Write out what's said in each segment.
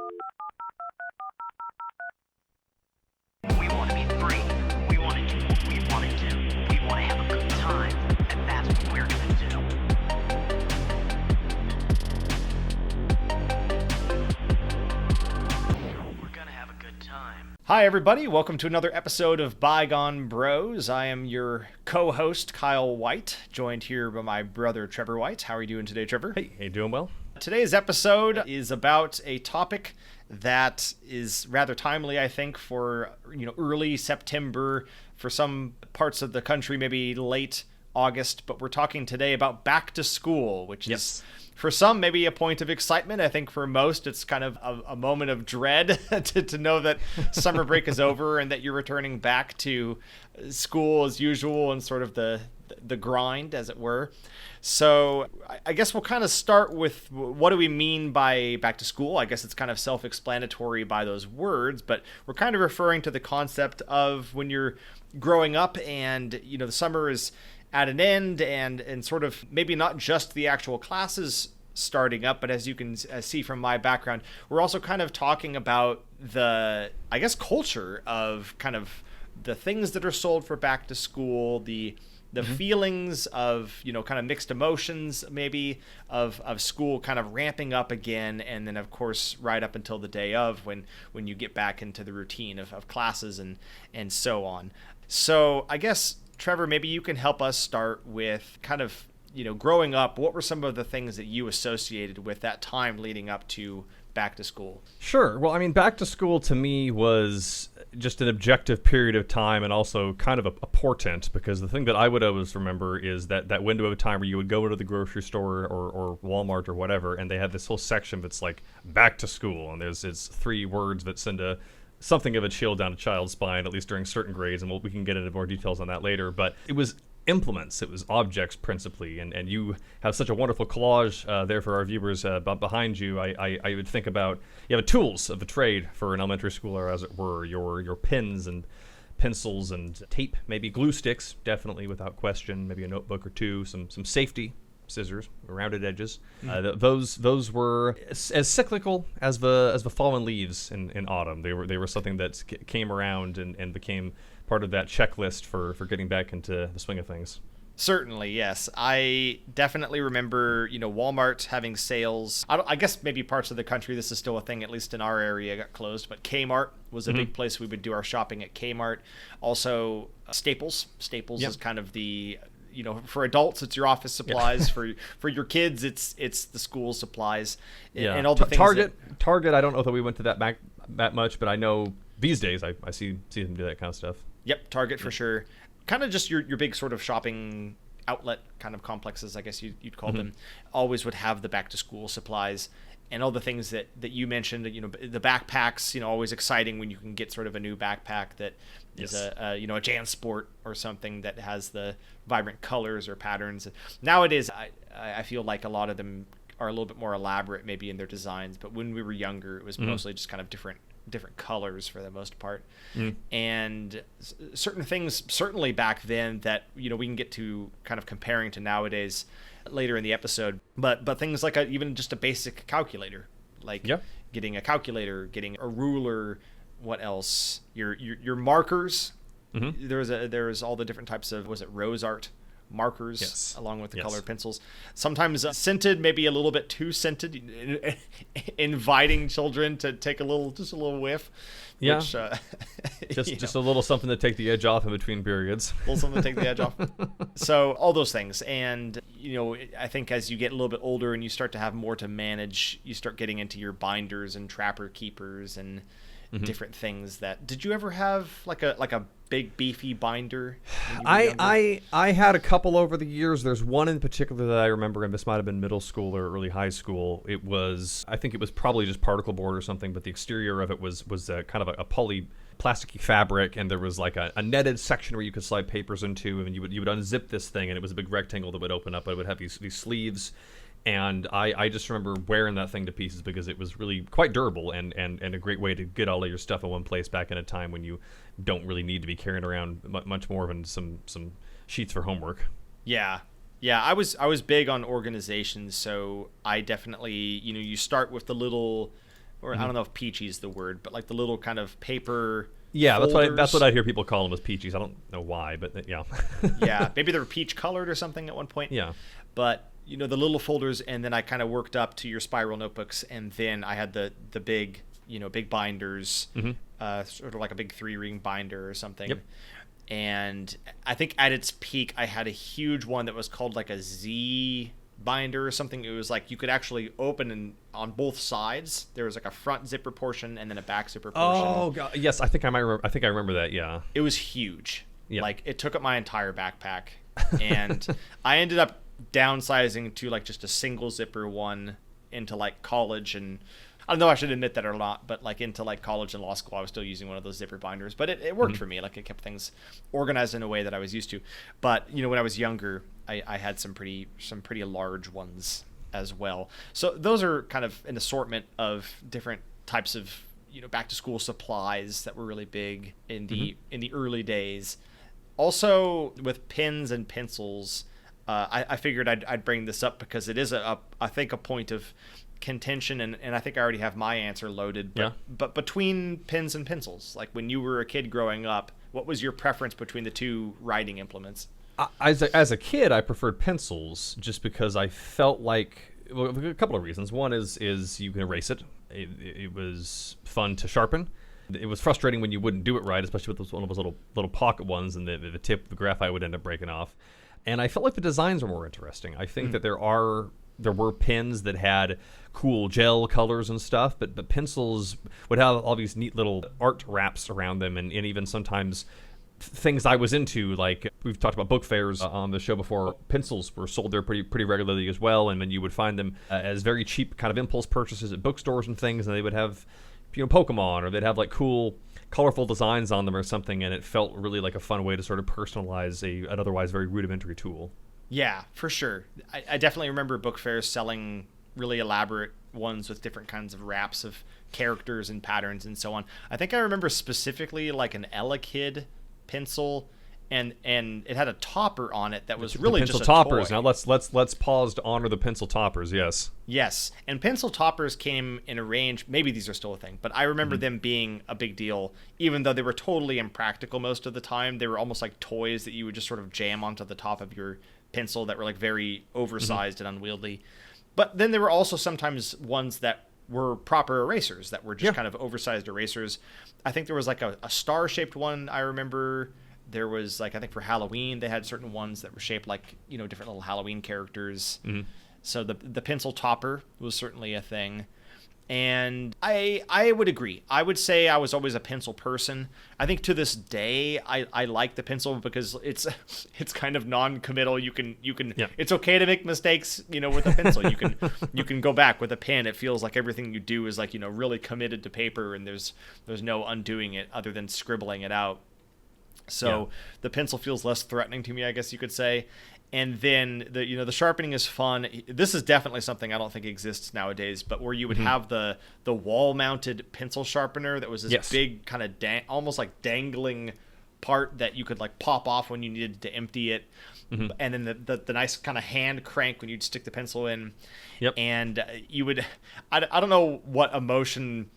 We want to be free. We want to do what we want to do. We want to have a good time. And that's what we're going to do. We're going to have a good time. Hi, everybody. Welcome to another episode of Bygone Bros. I am your co-host, Kyle White, joined here by my brother, Trevor White. How are you doing today, Trevor? Hey, you doing well? Today's episode is about a topic that is rather timely, I think, for early September, for some parts of the country, maybe late August. But we're talking today about back to school, which is for some maybe a point of excitement. I think for most it's kind of a moment of dread to know that summer break is over and that you're returning back to school as usual and sort of the grind, as it were. So I guess we'll kind of start with what do we mean by back to school? I guess it's kind of self-explanatory by those words, but we're kind of referring to the concept of when you're growing up and, the summer is at an end and sort of maybe not just the actual classes starting up, but as you can see from my background, we're also kind of talking about the, I guess, culture of kind of the things that are sold for back to school, the feelings of, kind of mixed emotions, maybe of school kind of ramping up again. And then, of course, right up until the day of when you get back into the routine of classes and so on. So I guess, Trevor, maybe you can help us start with kind of, growing up. What were some of the things that you associated with that time leading up to back to school? Sure. Well, I mean, back to school to me was just an objective period of time and also kind of a portent, because the thing that I would always remember is that window of time where you would go to the grocery store or Walmart or whatever, and they had this whole section that's like back to school, and it's 3 words that send something of a chill down a child's spine, at least during certain grades, and we can get into more details on that later. But it was implements, it was objects principally, and you have such a wonderful collage there for our viewers behind you. I would think about, you have tools of the trade for an elementary schooler, as it were, your pens and pencils and tape, maybe glue sticks, definitely without question, maybe a notebook or two, some safety scissors, rounded edges. Those were as cyclical as the fallen leaves in autumn. They were something that came around and became part of that checklist for getting back into the swing of things. Certainly, yes. I definitely remember, Walmart having sales. I guess maybe parts of the country, this is still a thing, at least in our area, got closed. But K-mart was a big place. We would do our shopping at K-mart. Also, Staples. Staples is kind of the, for adults, it's your office supplies. For your kids, it's the school supplies. And all the things. Target, I don't know that we went to that much, but I know these days I see them do that kind of stuff. Yep, Target for sure. Kind of just your big sort of shopping outlet kind of complexes, I guess you'd call them, always would have the back to school supplies and all the things that you mentioned. The backpacks, always exciting when you can get sort of a new backpack that is a JanSport or something that has the vibrant colors or patterns. Nowadays, I feel like a lot of them are a little bit more elaborate maybe in their designs, but when we were younger, it was mostly just kind of different colors for the most part. And certain things certainly back then that we can get to kind of comparing to nowadays later in the episode, but things like even just a basic calculator, like getting a calculator, getting a ruler, what else, your markers. There's all the different types of, was it rose art markers, along with the colored pencils, sometimes scented, maybe a little bit too scented, inviting children to take just a little whiff. Which, just a little something to take the edge off in between periods. A little something to take the edge off. So all those things. And I think as you get a little bit older and you start to have more to manage, you start getting into your binders and trapper keepers and different things. Did you ever have like a big beefy binder? I had a couple over the years. There's one in particular that I remember, and this might have been middle school or early high school. I think it was probably just particle board or something, but the exterior of it was kind of a poly plasticky fabric, and there was like a netted section where you could slide papers into, and you would unzip this thing, and it was a big rectangle that would open up, but it would have these sleeves. And I just remember wearing that thing to pieces because it was really quite durable and a great way to get all of your stuff in one place back in a time when you don't really need to be carrying around much more than some sheets for homework. Yeah. I was big on organizations, so I definitely, you start with the little or I don't know if peachy is the word, but like the little kind of paper. Yeah, folders. that's what I hear people call them as peaches. I don't know why, but yeah. Yeah, maybe they were peach colored or something at one point. Yeah. But the little folders, and then I kind of worked up to your spiral notebooks, and then I had the big big binders, sort of like a big 3-ring binder or something. Yep. And I think at its peak, I had a huge one that was called like a Z binder or something. It was like you could actually open and on both sides there was like a front zipper portion and then a back zipper portion. Oh God. Yes, I think I remember that. Yeah. It was huge. Yeah. Like it took up my entire backpack, and I ended up downsizing to like just a single zipper one into like college, and I don't know, I should admit that or not, but like into like college and law school, I was still using one of those zipper binders, but it worked for me. Like it kept things organized in a way that I was used to. But when I was younger, I had some pretty large ones as well. So those are kind of an assortment of different types of back to school supplies that were really big in the early days. Also with pens and pencils, I figured I'd bring this up because it is I think a point of contention, and I think I already have my answer loaded. But between pens and pencils, like when you were a kid growing up, what was your preference between the two writing implements? As a kid, I preferred pencils just because I felt like, well, a couple of reasons. One is you can erase it. It was fun to sharpen. It was frustrating when you wouldn't do it right, especially with one of those little pocket ones, and the tip of the graphite would end up breaking off. And I felt like the designs were more interesting. I think that there were pens that had cool gel colors and stuff, but pencils would have all these neat little art wraps around them, and even sometimes things I was into, like we've talked about book fairs on the show before. Pencils were sold there pretty regularly as well, and then you would find them as very cheap kind of impulse purchases at bookstores and things, and they would have Pokemon, or they'd have like cool colorful designs on them or something, and it felt really like a fun way to sort of personalize an otherwise very rudimentary tool. Yeah, for sure. I definitely remember book fairs selling really elaborate ones with different kinds of wraps of characters and patterns and so on. I think I remember specifically like an Ella Kid pencil, and it had a topper on it that was really pencil just a toppers. toy. Now let's pause to honor the pencil toppers. Yes, and pencil toppers came in a range. Maybe these are still a thing, but I remember them being a big deal, even though they were totally impractical most of the time. They were almost like toys that you would just sort of jam onto the top of your pencil that were like very oversized and unwieldy. But then there were also sometimes ones that were proper erasers that were just kind of oversized erasers. I think there was like a star-shaped one. I remember there was like, I think for Halloween they had certain ones that were shaped like different little Halloween characters. So the pencil topper was certainly a thing. And I would agree. I would say I was always a pencil person. I think to this day I like the pencil because it's kind of non-committal. You can it's okay to make mistakes, with a pencil. You can go back. With a pen, it feels like everything you do is like, really committed to paper, and there's no undoing it other than scribbling it out. So the pencil feels less threatening to me, I guess you could say. And then the sharpening is fun. This is definitely something I don't think exists nowadays, but where you would have the wall-mounted pencil sharpener that was this big kind of almost like dangling part that you could like pop off when you needed to empty it. And then the nice kind of hand crank when you'd stick the pencil in. And you would, I don't know what emotion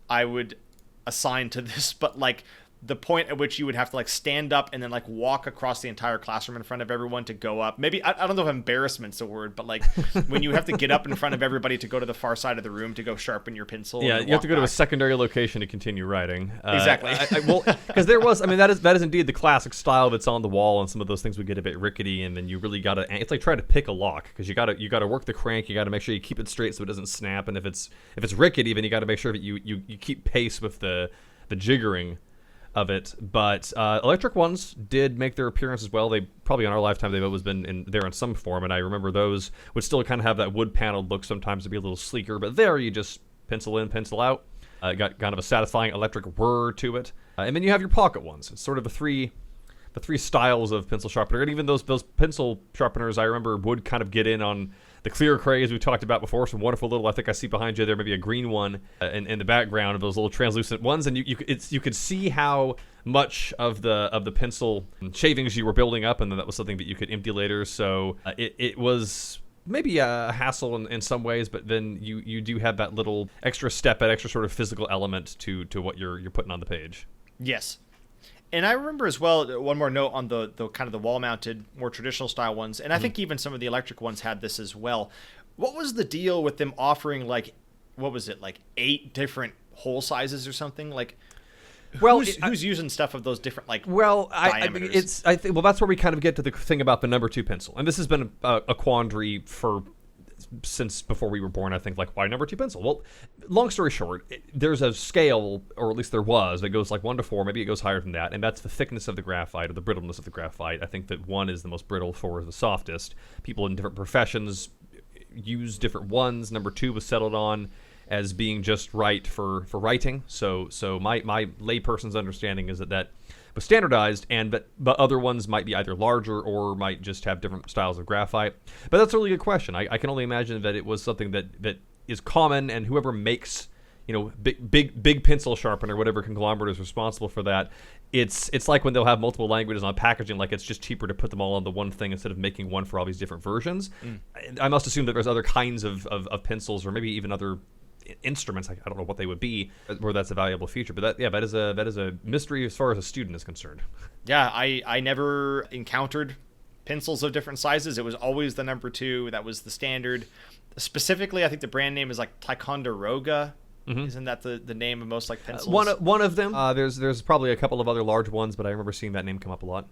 I would assign to this, but like the point at which you would have to like stand up and then like walk across the entire classroom in front of everyone to go up. Maybe I don't know if embarrassment's a word, but like when you have to get up in front of everybody to go to the far side of the room to go sharpen your pencil. Yeah, you have to go to a secondary location to continue writing. Exactly. Well, because there was, that is indeed the classic style that's on the wall, and some of those things would get a bit rickety, and then you really gotta. It's like trying to pick a lock, because you gotta work the crank. You gotta make sure you keep it straight so it doesn't snap, and if it's rickety, then you gotta make sure that you keep pace with the jiggering of it. But electric ones did make their appearance as well. They probably in our lifetime they've always been there in some form, and I remember those would still kind of have that wood paneled look, sometimes to be a little sleeker, but there you just pencil in, pencil out. Got kind of a satisfying electric whir to it. And then you have your pocket ones. It's sort of the three styles of pencil sharpener, and even those pencil sharpeners I remember would kind of get in on the clear craze we talked about before. Some wonderful little, I think I see behind you there, maybe a green one in the background of those little translucent ones, and you could see how much of the pencil shavings you were building up, and then that was something that you could empty later. So it was maybe a hassle in some ways, but then you do have that little extra step, that extra sort of physical element to what you're putting on the page. Yes. And I remember as well, one more note on the kind of the wall-mounted, more traditional style ones, and I think even some of the electric ones had this as well. What was the deal with them offering, like, what was it, like 8 different hole sizes or something? Like, Well, who's using stuff of those different, like, diameters? I think that's where we kind of get to the thing about the number 2 pencil, and this has been a quandary since before we were born. I think, like, why number 2 pencil? Well, long story short, there's a scale, or at least there was, that goes like 1 to 4. Maybe it goes higher than that, and that's the thickness of the graphite or the brittleness of the graphite. I think that 1 is the most brittle, 4 is the softest. People in different professions use different ones. Number 2 was settled on as being just right for writing. So my layperson's understanding is that was standardized, but other ones might be either larger or might just have different styles of graphite. But that's a really good question. I can only imagine that it was something that is common, and whoever makes, big pencil sharpener, whatever conglomerate is responsible for that, it's like when they'll have multiple languages on packaging, like it's just cheaper to put them all on the one thing instead of making one for all these different versions. I must assume that there's other kinds of pencils, or maybe even other instruments, I don't know what they would be, where that's a valuable feature. But that is a mystery as far as a student is concerned. Yeah, I never encountered pencils of different sizes. It was always the number 2. That was the standard. Specifically, I think the brand name is like Ticonderoga. Isn't that the name of most, like, pencils? One of them. There's probably a couple of other large ones, but I remember seeing that name come up a lot.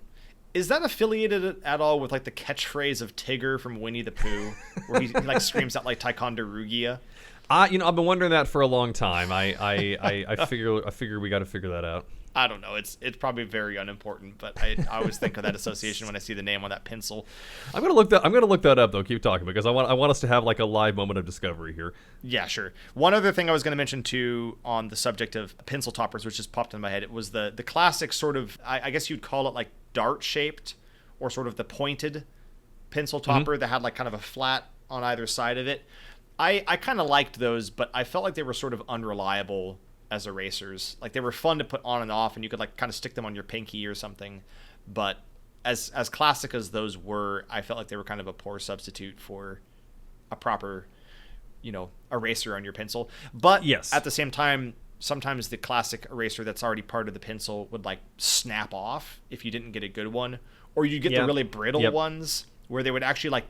Is that affiliated at all with, like, the catchphrase of Tigger from Winnie the Pooh, where he like screams out, like, ticonderugia? I've been wondering that for a long time. I figure we got to figure that out. I don't know. It's probably very unimportant, but I always think of that association when I see the name on that pencil. I'm gonna look that up though. Keep talking, because I want us to have, like, a live moment of discovery here. Yeah, sure. One other thing I was going to mention too on the subject of pencil toppers, which just popped in my head, it was the classic sort of, I guess you'd call it, like, dart shaped, or sort of the pointed pencil topper that had, like, kind of a flat on either side of it. I kind of liked those, but I felt like they were sort of unreliable as erasers. Like, they were fun to put on and off, and you could, like, kind of stick them on your pinky or something. But as classic as those were, I felt like they were kind of a poor substitute for a proper, eraser on your pencil. But yes, at the same time, sometimes the classic eraser that's already part of the pencil would, like, snap off if you didn't get a good one, or you get the really brittle ones where they would actually, like,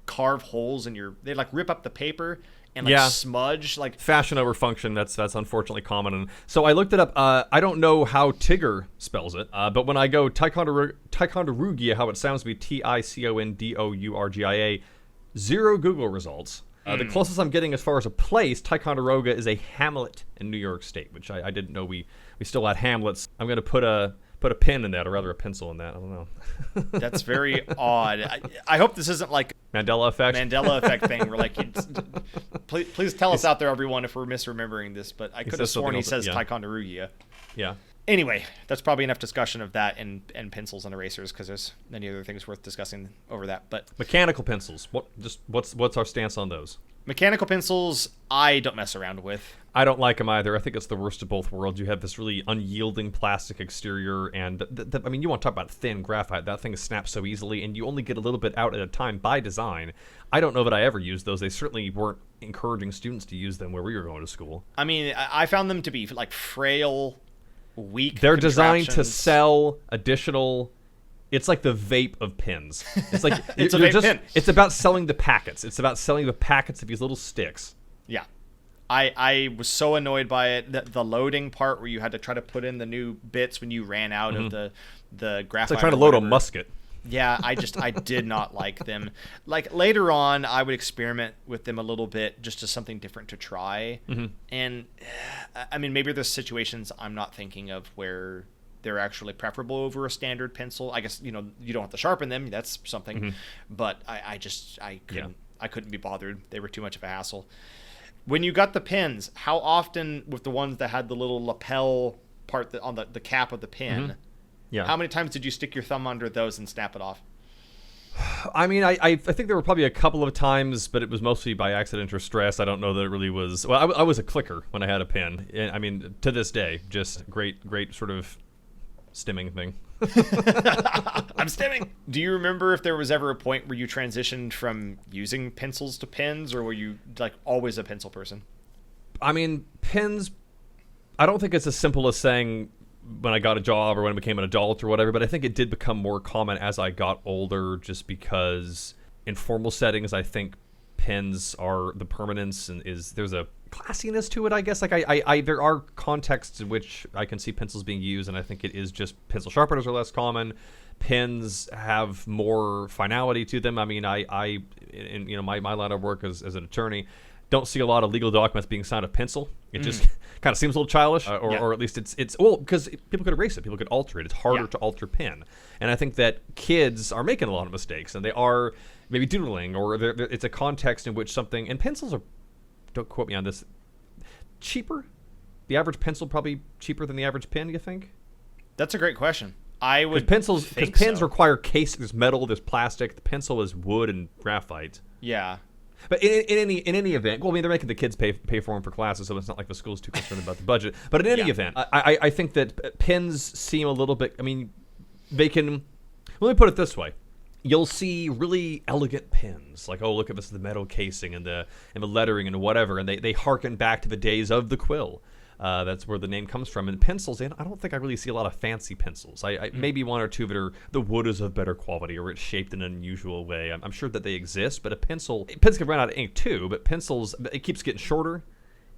carve holes in they'd, like, rip up the paper and, like, smudge, like, fashion over function. That's unfortunately common. And so I looked it up. I don't know how Tigger spells it, but when I go ticondorugia, how it sounds to be Ticondourgia, 0 Google results. The closest I'm getting as far as a place, Ticonderoga, is a hamlet in New York State, which I didn't know we still had hamlets. I'm going to put a pin in that, or rather a pencil in that. I don't know. That's very odd. I hope this isn't like Mandela effect thing where, like, please tell us out there, everyone, if we're misremembering this, but I could have sworn he says Ticonderugia. Yeah. Anyway, that's probably enough discussion of that and pencils and erasers, because there's many other things worth discussing over that. But mechanical pencils, what's our stance on those? Mechanical pencils, I don't mess around with. I don't like them either. I think it's the worst of both worlds. You have this really unyielding plastic exterior, and I mean, you want to talk about thin graphite. That thing snaps so easily, and you only get a little bit out at a time by design. I don't know that I ever used those. They certainly weren't encouraging students to use them where we were going to school. I mean, I found them to be, like, frail, weak. They're designed to sell additional. It's like the vape of pins. It's like it's a vape pin. It's about selling the packets. It's about selling the packets of these little sticks. Yeah. I was so annoyed by it. The loading part where you had to try to put in the new bits when you ran out of the graphite. It's like trying to load a musket. Yeah, I did not like them. Like, later on, I would experiment with them a little bit, just as something different to try. And I mean, maybe there's situations I'm not thinking of where they're actually preferable over a standard pencil. I guess, you don't have to sharpen them. That's something. But I couldn't be bothered. They were too much of a hassle. When you got the pins, how often, with the ones that had the little lapel part on the cap of the pin, how many times did you stick your thumb under those and snap it off? I mean, I think there were probably a couple of times, but it was mostly by accident or stress. I don't know that it really was. Well, I was a clicker when I had a pen. I mean, to this day, just great sort of stimming thing. I'm stimming. Do you remember if there was ever a point where you transitioned from using pencils to pens, or were you like always a pencil person? I mean, pens, I don't think it's as simple as saying when I got a job or when I became an adult or whatever, but I think it did become more common as I got older, just because in formal settings, I think pens are the permanence, and there's a classiness to it, I guess. Like I there are contexts in which I can see pencils being used, and I think it is just pencil sharpeners are less common. Pens have more finality to them. I mean, I in my line of work as an attorney, don't see a lot of legal documents being signed with pencil. It just kind of seems a little childish, or at least it's well, because people could erase it, people could alter it. It's harder to alter pen, and I think that kids are making a lot of mistakes, and they are maybe doodling, or it's a context in which something. And pencils are, don't quote me on this, cheaper. The average pencil probably cheaper than the average pen. You think? That's a great question. I would because think pens so. require case. There's metal, there's plastic. The pencil is wood and graphite. Yeah. But in any event, well, I mean, they're making the kids pay for them for classes, so it's not like the school's too concerned about the budget. But in any event, I think that pens seem a little bit. I mean, they can. Let me put it this way: you'll see really elegant pens, like, oh, look at this, the metal casing and the lettering and whatever, and they harken back to the days of the quill. That's where the name comes from. And pencils, I don't think I really see a lot of fancy pencils. Maybe one or two that are, the wood is of better quality, or it's shaped in an unusual way. I'm sure that they exist, but pens can run out of ink too, but pencils, it keeps getting shorter.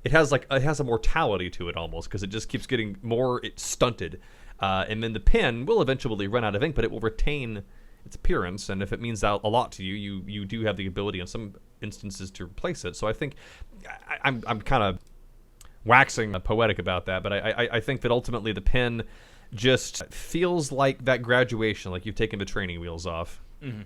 It has a mortality to it almost, because it just keeps getting more stunted. And then the pen will eventually run out of ink, but it will retain its appearance, and if it means a lot to you, you do have the ability in some instances to replace it. So I think I'm kind of waxing poetic about that, but I think that ultimately the pen just feels like that graduation, like you've taken the training wheels off. Mm-hmm.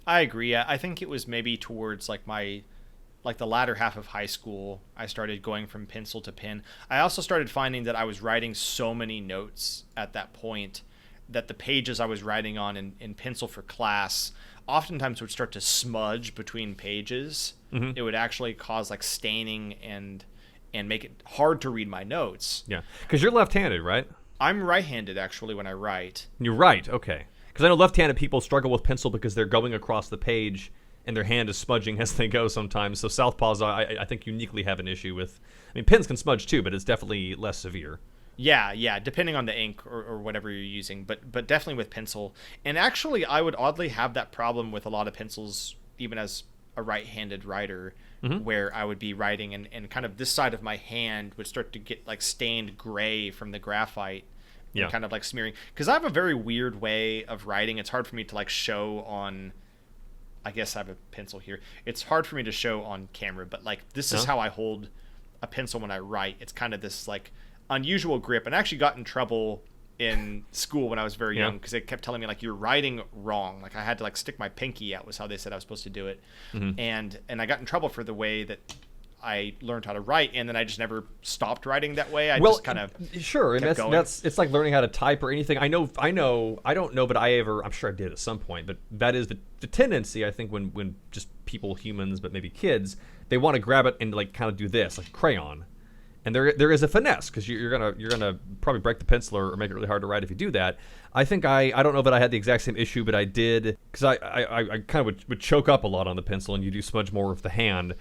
I agree. I think it was maybe towards like the latter half of high school, I started going from pencil to pen. I also started finding that I was writing so many notes at that point that the pages I was writing on in pencil for class oftentimes would start to smudge between pages. Mm-hmm. It would actually cause like staining and make it hard to read my notes. Yeah, because you're left-handed, right? I'm right-handed, actually, when I write. You're right, okay. Because I know left-handed people struggle with pencil because they're going across the page and their hand is smudging as they go sometimes. So southpaws, I think, uniquely have an issue with. I mean, pens can smudge too, but it's definitely less severe. Yeah, depending on the ink or whatever you're using, but definitely with pencil. And actually, I would oddly have that problem with a lot of pencils, even as a right-handed writer, where I would be writing and kind of this side of my hand would start to get like stained gray from the graphite and kind of like smearing. Because I have a very weird way of writing. It's hard for me to like show on, I guess I have a pencil here. It's hard for me to show on camera, but like this is how I hold a pencil when I write. It's kind of this like unusual grip, and I actually got in trouble in school when I was very young because they kept telling me like you're writing wrong. Like I had to like stick my pinky out was how they said I was supposed to do it. And I got in trouble for the way that I learned how to write, and then I just never stopped writing that way. I just kind of sure, and that's it's like learning how to type or anything. I don't know, but I'm sure I did at some point, but that is the tendency, I think, when just people, humans, but maybe kids, they want to grab it and like kind of do this like crayon. And there is a finesse, because you're gonna probably break the pencil or make it really hard to write if you do that. I think I don't know that I had the exact same issue, but I did, because I kind of would choke up a lot on the pencil, and you do smudge more with the hand.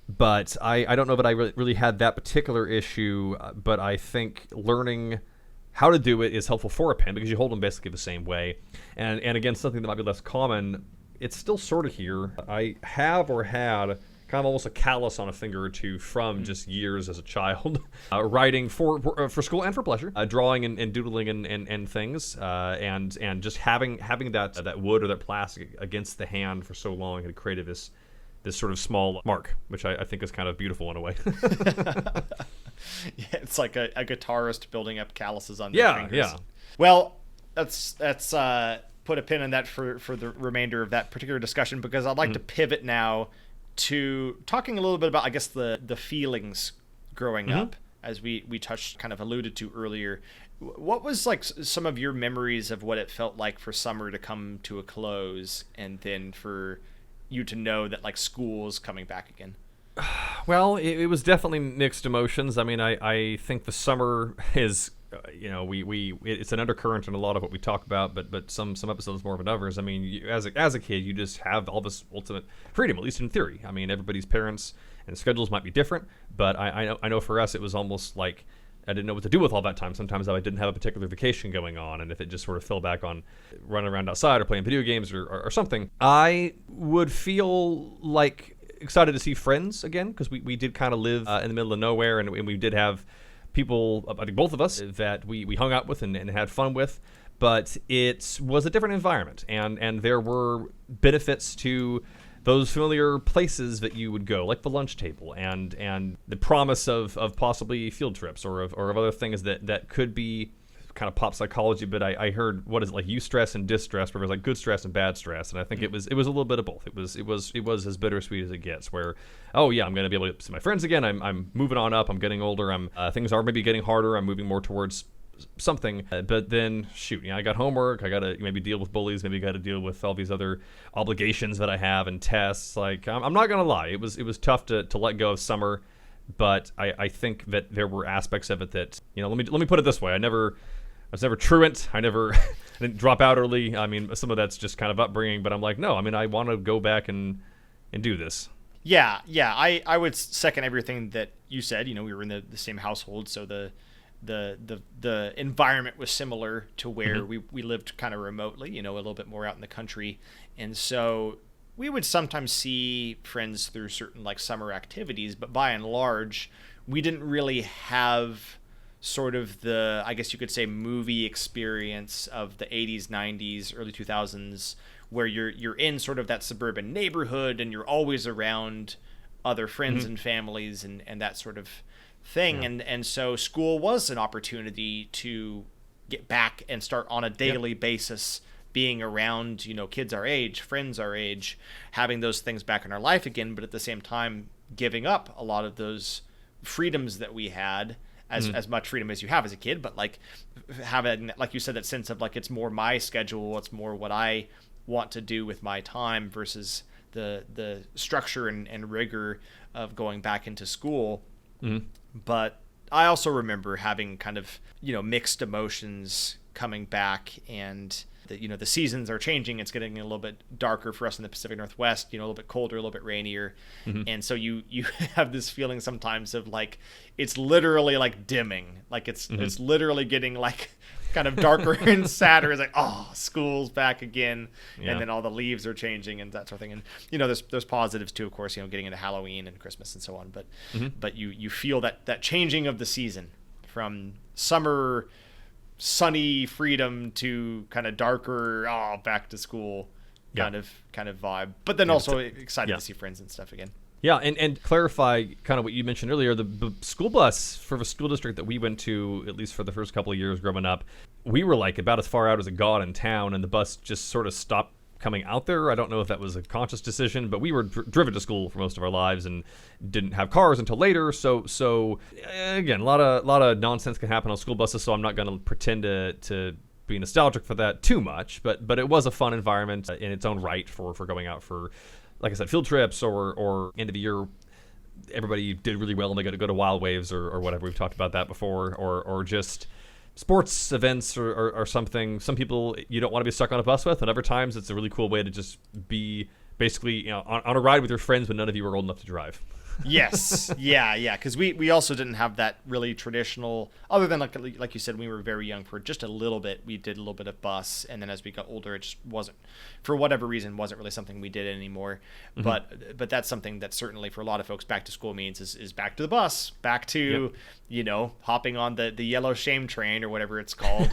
But I don't know that I really had that particular issue. But I think learning how to do it is helpful for a pen, because you hold them basically the same way. And again, something that might be less common, it's still sort of here. I have or had kind of almost a callus on a finger or two from just years as a child, writing for school and for pleasure, drawing and doodling and things, and just having that wood or that plastic against the hand for so long had created this sort of small mark, which I think is kind of beautiful in a way. Yeah, it's like a guitarist building up calluses on their fingers. Yeah. Well, let's put a pin in that for the remainder of that particular discussion, because I'd like to pivot now to talking a little bit about, I guess, the feelings growing up, as we touched, kind of alluded to earlier. What was like some of your memories of what it felt like for summer to come to a close, and then for you to know that like school's coming back again? Well, it was definitely mixed emotions. I mean, I think the summer is it's an undercurrent in a lot of what we talk about, but some episodes more than others. I mean, as a kid, you just have all this ultimate freedom, at least in theory. I mean, everybody's parents and schedules might be different, but I know for us it was almost like I didn't know what to do with all that time. Sometimes I didn't have a particular vacation going on, and if it just sort of fell back on running around outside or playing video games or something, I would feel like excited to see friends again, because we did kind of live in the middle of nowhere, and we did have people, I think both of us, that we hung out with and had fun with, but it was a different environment, and there were benefits to those familiar places that you would go, like the lunch table, and the promise of possibly field trips or of other things that could be kind of pop psychology. But I heard, what is it, like eustress and distress, where there's like good stress and bad stress, and I think it was a little bit of both. It was as bittersweet as it gets, where, oh yeah, I'm going to be able to see my friends again, I'm moving on up, I'm getting older, things are maybe getting harder, I'm moving more towards something, but then shoot, I got homework, I gotta maybe deal with bullies, maybe got to deal with all these other obligations that I have and tests. Like, I'm not gonna lie, it was tough to let go of summer, but I think that there were aspects of it that, let me put it this way, I was never truant, I didn't drop out early. I mean, some of that's just kind of upbringing, but I'm like, no, I mean, I want to go back and do this. Yeah, I would second everything that you said. We were in the same household, so the environment was similar to where we lived kind of remotely, a little bit more out in the country. And so we would sometimes see friends through certain like summer activities, but by and large, we didn't really have sort of the, I guess you could say, movie experience of the 80s, 90s, early 2000s, where you're in sort of that suburban neighborhood and you're always around other friends and families and that sort of thing. Yeah. And so school was an opportunity to get back and start on a daily basis being around, kids our age, friends our age, having those things back in our life again, but at the same time giving up a lot of those freedoms that we had, as much freedom as you have as a kid, but like having, like you said, that sense of like, it's more my schedule, it's more what I want to do with my time versus the structure and rigor of going back into school. But I also remember having kind of, mixed emotions coming back, and the seasons are changing. It's getting a little bit darker for us in the Pacific Northwest, a little bit colder, a little bit rainier. And so you have this feeling sometimes of like, it's literally like dimming. Like it's literally getting like kind of darker and sadder. It's like, oh, school's back again. Yeah. And then all the leaves are changing and that sort of thing. And, there's positives too, of course, getting into Halloween and Christmas and so on. But you feel that changing of the season from summer sunny freedom to kind of darker, back to school kind of vibe. But then also excited to see friends and stuff again. Yeah, and clarify kind of what you mentioned earlier, the school bus for the school district that we went to, at least for the first couple of years growing up, we were like about as far out as it got in town, and the bus just sort of stopped coming out there. I don't know if that was a conscious decision, but we were driven to school for most of our lives and didn't have cars until later. So again, a lot of nonsense can happen on school buses, so I'm not going to pretend to be nostalgic for that too much, but it was a fun environment in its own right for going out for, like I said, field trips or end of the year. Everybody did really well and they got to go to Wild Waves or whatever. We've talked about that before, or just sports events or something. Some people you don't want to be stuck on a bus with, and other times it's a really cool way to just be basically on a ride with your friends when none of you are old enough to drive. Yes. Yeah. Because we also didn't have that really traditional, other than like you said, when we were very young, for just a little bit, we did a little bit of bus. And then as we got older, it just wasn't, for whatever reason, wasn't really something we did anymore. But that's something that certainly for a lot of folks, back to school means is back to the bus, back to, hopping on the yellow shame train or whatever it's called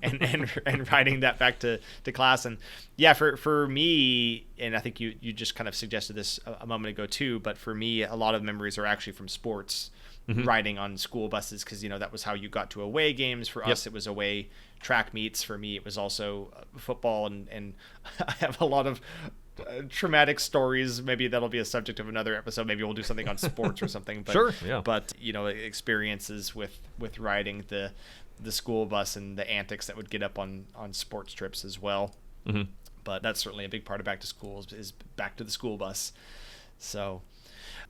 and riding that back to class. And yeah, for me, and I think you just kind of suggested this a moment ago too, but for me, a lot of memories are actually from sports, riding on school buses, because that was how you got to away games. For us, it was away track meets. For me, it was also football, and I have a lot of traumatic stories. Maybe that'll be a subject of another episode. Maybe we'll do something on sports or something. But, sure, yeah. But experiences with riding the school bus and the antics that would get up on sports trips as well. But that's certainly a big part of back to school is back to the school bus. So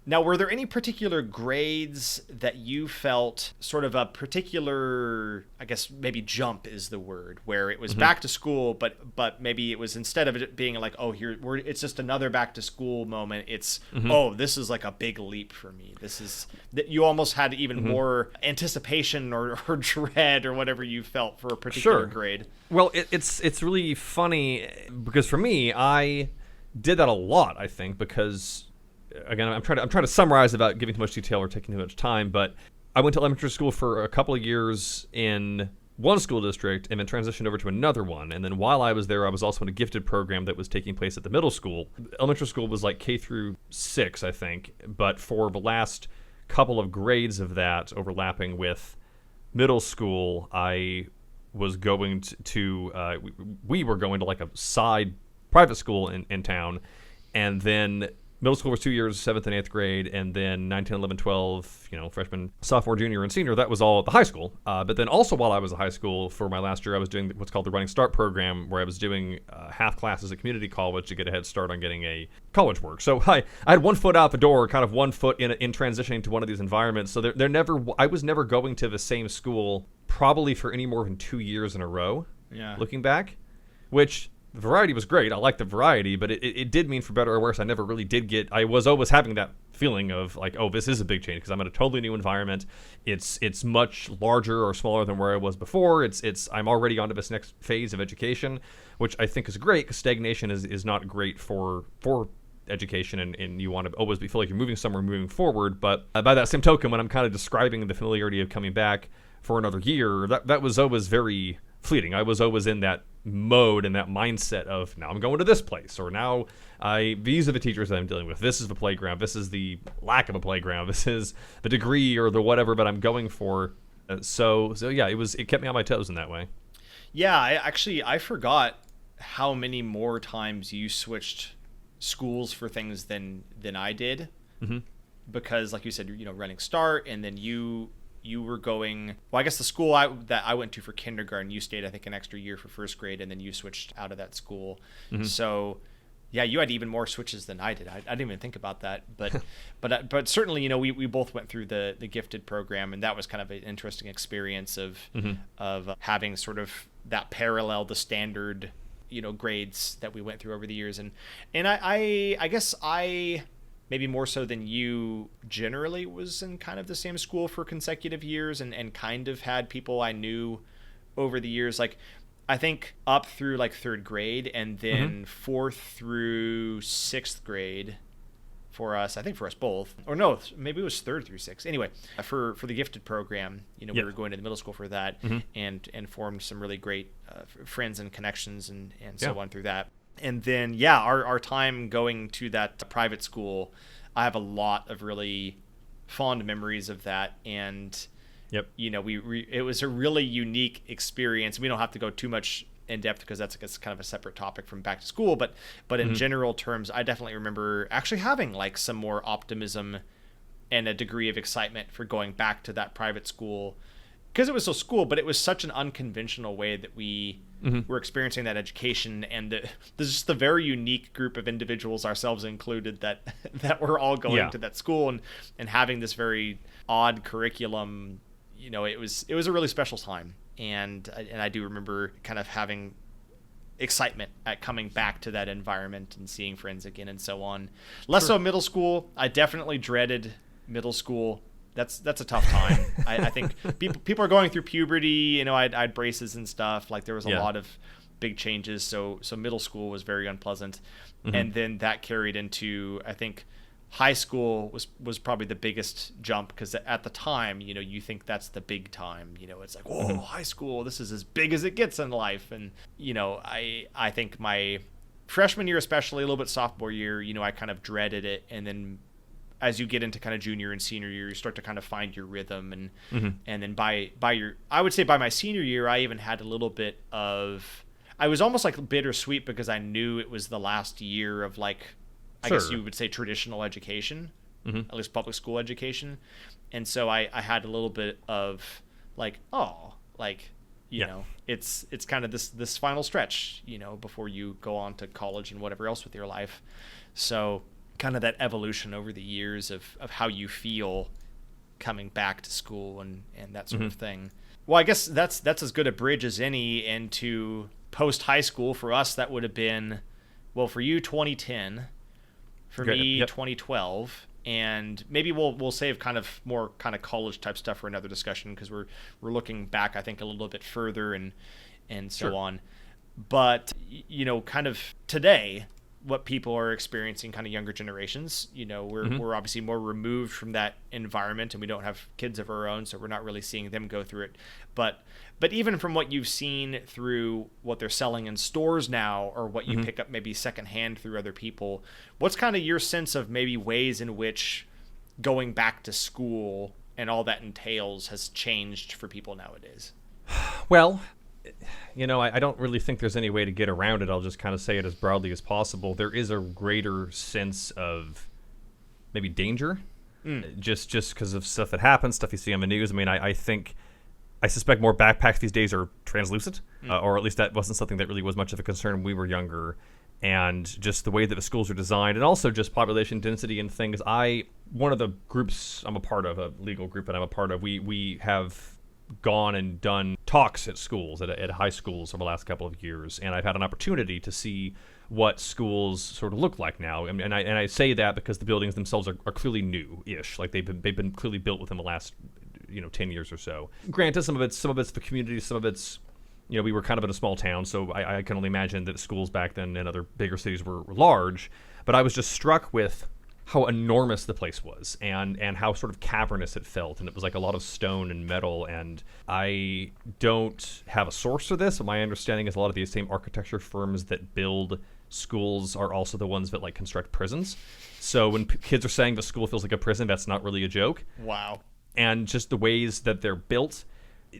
Now, were there any particular grades that you felt sort of a particular, I guess maybe jump is the word, where it was back to school, but maybe it was, instead of it being like, oh, it's just another back to school moment, it's, oh, this is like a big leap for me. This is, you almost had even more anticipation or dread or whatever you felt for a particular grade. Well, it's really funny because for me, I did that a lot, I think, because again, I'm trying to summarize without giving too much detail or taking too much time, but I went to elementary school for a couple of years in one school district and then transitioned over to another one. And then while I was there, I was also in a gifted program that was taking place at the middle school. Elementary school was like K through 6, I think, but for the last couple of grades of that overlapping with middle school, I was going to we were going to like a side private school in town, and then middle school was 2 years, 7th and 8th grade, and then 9, 10, 11, 12, freshman, sophomore, junior, and senior. That was all at the high school. But then also while I was at high school for my last year, I was doing what's called the Running Start program, where I was doing half classes at community college to get a head start on getting a college work. So I had 1 foot out the door, kind of 1 foot in transitioning to one of these environments. So I was never going to the same school probably for any more than 2 years in a row. Yeah. Looking back, which the variety was great. I liked the variety, but it did mean, for better or worse, I never really did I was always having that feeling of like, oh, this is a big change because I'm in a totally new environment. It's much larger or smaller than where I was before. I'm already onto this next phase of education, which I think is great because stagnation is not great for education, and you want to always feel like you're moving somewhere, moving forward. But by that same token, when I'm kind of describing the familiarity of coming back for another year, that was always very fleeting. I was always in that mode and that mindset of, now I'm going to this place, or now these are the teachers that I'm dealing with, this is the playground, this is the lack of a playground, this is the degree or the whatever that I'm going for. So yeah, it kept me on my toes in that way. Yeah, I forgot how many more times you switched schools for things than I did. Because like you said, Running Start, and then you were going, well, I guess the school that I went to for kindergarten, you stayed, I think, an extra year for first grade, and then you switched out of that school. So yeah, you had even more switches than I did. I didn't even think about that, but certainly, we both went through the gifted program, and that was kind of an interesting experience of having sort of that parallel, the standard, grades that we went through over the years. And I guess maybe more so than you generally was in kind of the same school for consecutive years, and kind of had people I knew over the years, like I think up through like 3rd grade, and then 4th through 6th grade for us, I think for us both, or no, maybe it was 3rd through 6th. Anyway, for the gifted program, we were going to the middle school for that, and formed some really great friends and connections and so on through that. And then, yeah, our time going to that private school, I have a lot of really fond memories of that. And, it was a really unique experience. We don't have to go too much in depth because that's kind of a separate topic from back to school. But in general terms, I definitely remember actually having like some more optimism and a degree of excitement for going back to that private school, because it was still school, but it was such an unconventional way that we were experiencing that education, and there's just a very unique group of individuals, ourselves included, that were all going to that school and having this very odd curriculum. It was a really special time, and I do remember kind of having excitement at coming back to that environment and seeing friends again and so on. Less so middle school. I definitely dreaded middle school. That's a tough time. I think people are going through puberty. I had braces and stuff. Like there was a lot of big changes. So middle school was very unpleasant, and then that carried into, I think, high school was probably the biggest jump, because at the time, you think that's the big time. It's like, whoa, high school, this is as big as it gets in life. And I think my freshman year, especially a little bit sophomore year, I kind of dreaded it, and then as you get into kind of junior and senior year, you start to kind of find your rhythm, and then I would say by my senior year, I even had a little bit of, I was almost like bittersweet, because I knew it was the last year of like, I guess you would say traditional education, at least public school education. And so I had a little bit of like, oh, like, you know, it's kind of this final stretch, before you go on to college and whatever else with your life. So kind of that evolution over the years of how you feel coming back to school and that sort of thing. Well, I guess that's as good a bridge as any into post high school. For us, that would have been, well, for you 2010, for me 2012, and maybe we'll save kind of more kind of college type stuff for another discussion, because we're looking back, I think, a little bit further and so on. But kind of today, what people are experiencing, kind of younger generations, we're obviously more removed from that environment, and we don't have kids of our own, so we're not really seeing them go through it. But even from what you've seen through what they're selling in stores now, or what you pick up maybe secondhand through other people, what's kind of your sense of maybe ways in which going back to school and all that entails has changed for people nowadays? Well, I don't really think there's any way to get around it. I'll just kind of say it as broadly as possible. There is a greater sense of maybe danger, just because of stuff that happens, stuff you see on the news. I mean, I suspect more backpacks these days are translucent, or at least that wasn't something that really was much of a concern when we were younger. And just the way that the schools are designed, and also just population density and things. One of the groups I'm a part of, a legal group that I'm a part of, we have gone and done talks at schools, at high schools over the last couple of years, and I've had an opportunity to see what schools sort of look like now. And I say that because the buildings themselves are clearly new-ish, like they've been clearly built within the last 10 years or so. Granted, some of it's the community, some of it's we were kind of in a small town, so I can only imagine that schools back then in other bigger cities were large. But I was just struck with how enormous the place was, and how sort of cavernous it felt, and it was like a lot of stone and metal. And I don't have a source for this, but my understanding is a lot of these same architecture firms that build schools are also the ones that like construct prisons. So when kids are saying the school feels like a prison, that's not really a joke. Wow. And just the ways that they're built,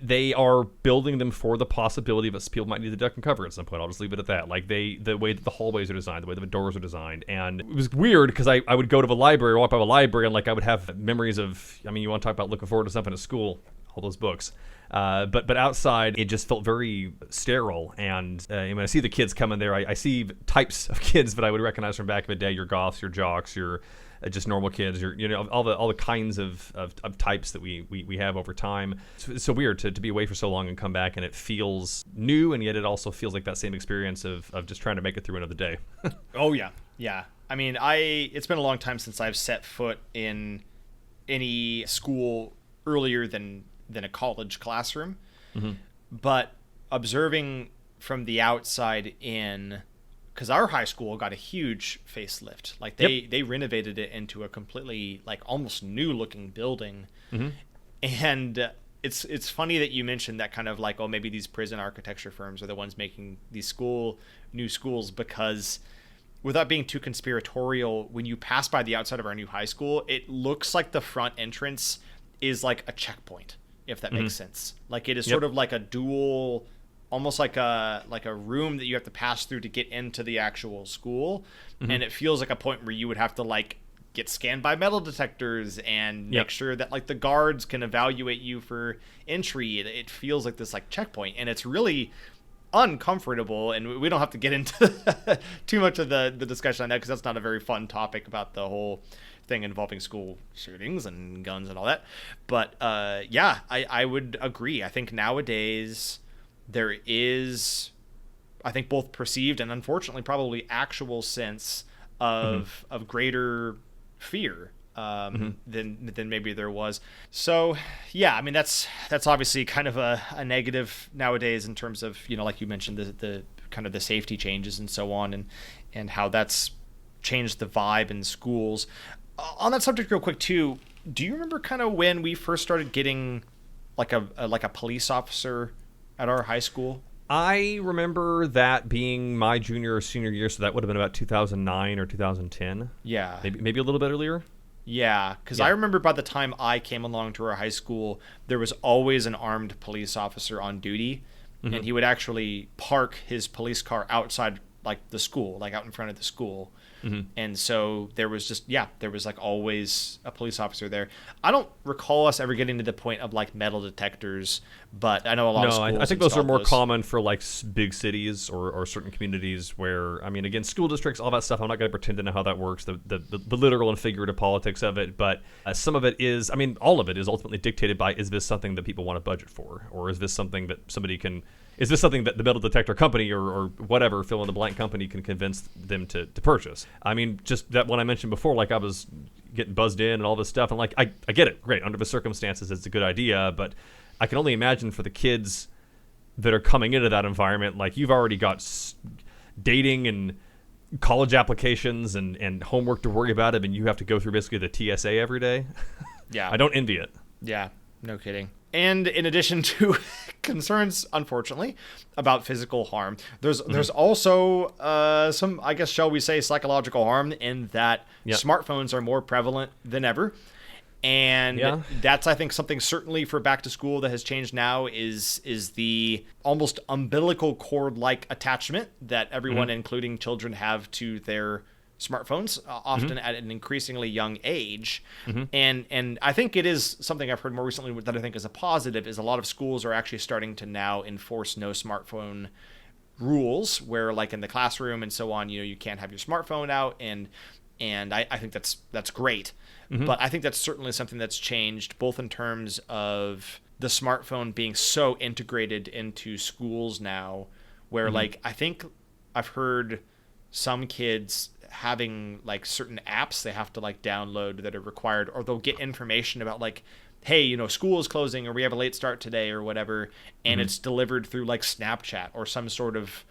they are building them for the possibility that people might need to duck and cover at some point. I'll just leave it at that. Like the way that the hallways are designed, the way that the doors are designed. And it was weird because I would go to the library, walk by the library, and like I would have memories of, you want to talk about looking forward to something at school, all those books. But outside, it just felt very sterile. And when I see the kids coming there, I see types of kids that I would recognize from back in the day: your goths, your jocks, your just normal kids, all the kinds of types that we have over time. It's so weird to be away for so long and come back, and it feels new, and yet it also feels like that same experience of just trying to make it through another day. Oh yeah. I mean, it's been a long time since I've set foot in any school earlier than a college classroom, but observing from the outside in, because our high school got a huge facelift. Like they renovated it into a completely like almost new looking building. And it's funny that you mentioned that kind of like, oh, maybe these prison architecture firms are the ones making these new schools, because without being too conspiratorial, when you pass by the outside of our new high school, it looks like the front entrance is like a checkpoint, if that makes sense. Like it is sort of like a dual, almost like a room that you have to pass through to get into the actual school. And it feels like a point where you would have to like get scanned by metal detectors and make sure that like the guards can evaluate you for entry. It feels like this like checkpoint, and it's really uncomfortable. And we don't have to get into too much of the discussion on that, because that's not a very fun topic about the whole thing involving school shootings and guns and all that. But I would agree. I think nowadays there is, I think, both perceived and unfortunately probably actual sense of greater fear than maybe there was. So yeah, I mean that's obviously kind of a negative nowadays in terms of, like you mentioned, the kind of the safety changes and so on, and how that's changed the vibe in schools. On that subject real quick too, do you remember kind of when we first started getting like a police officer at our high school? I remember that being my junior or senior year, so that would have been about 2009 or 2010. Yeah. Maybe a little bit earlier? Yeah, because I remember by the time I came along to our high school, there was always an armed police officer on duty, and he would actually park his police car outside like the school, like out in front of the school. And so there was like always a police officer there. I don't recall us ever getting to the point of like metal detectors, but I know a lot of schools I think those are installed more those. common for like big cities or certain communities where, I mean, again, school districts, all that stuff. I'm not going to pretend to know how that works, the literal and figurative politics of it. But some of it is, I mean, all of it is ultimately dictated by, is this something that people want to budget for? Or is this something that is this something that the metal detector company or whatever fill in the blank company can convince them to purchase? I mean, just that one I mentioned before, like I was getting buzzed in and all this stuff. And like, I get it. Great. Under the circumstances, it's a good idea. But I can only imagine for the kids that are coming into that environment, like you've already got dating and college applications and homework to worry about it, and you have to go through basically the TSA every day. Yeah. I don't envy it. Yeah, no kidding. And in addition to concerns, unfortunately, about physical harm, there's also some, I guess, shall we say, psychological harm in that smartphones are more prevalent than ever. And that's, I think, something certainly for back to school that has changed now is the almost umbilical cord-like attachment that everyone, including children, have to their smartphones, often at an increasingly young age. And I think it is something I've heard more recently that I think is a positive, is a lot of schools are actually starting to now enforce no smartphone rules, where like in the classroom and so on, you can't have your smartphone out, and I think that's great. But I think that's certainly something that's changed, both in terms of the smartphone being so integrated into schools now, where like I think I've heard some kids having like certain apps they have to like download that are required, or they'll get information about like, hey, school is closing, or we have a late start today, or whatever, and it's delivered through like Snapchat or some sort of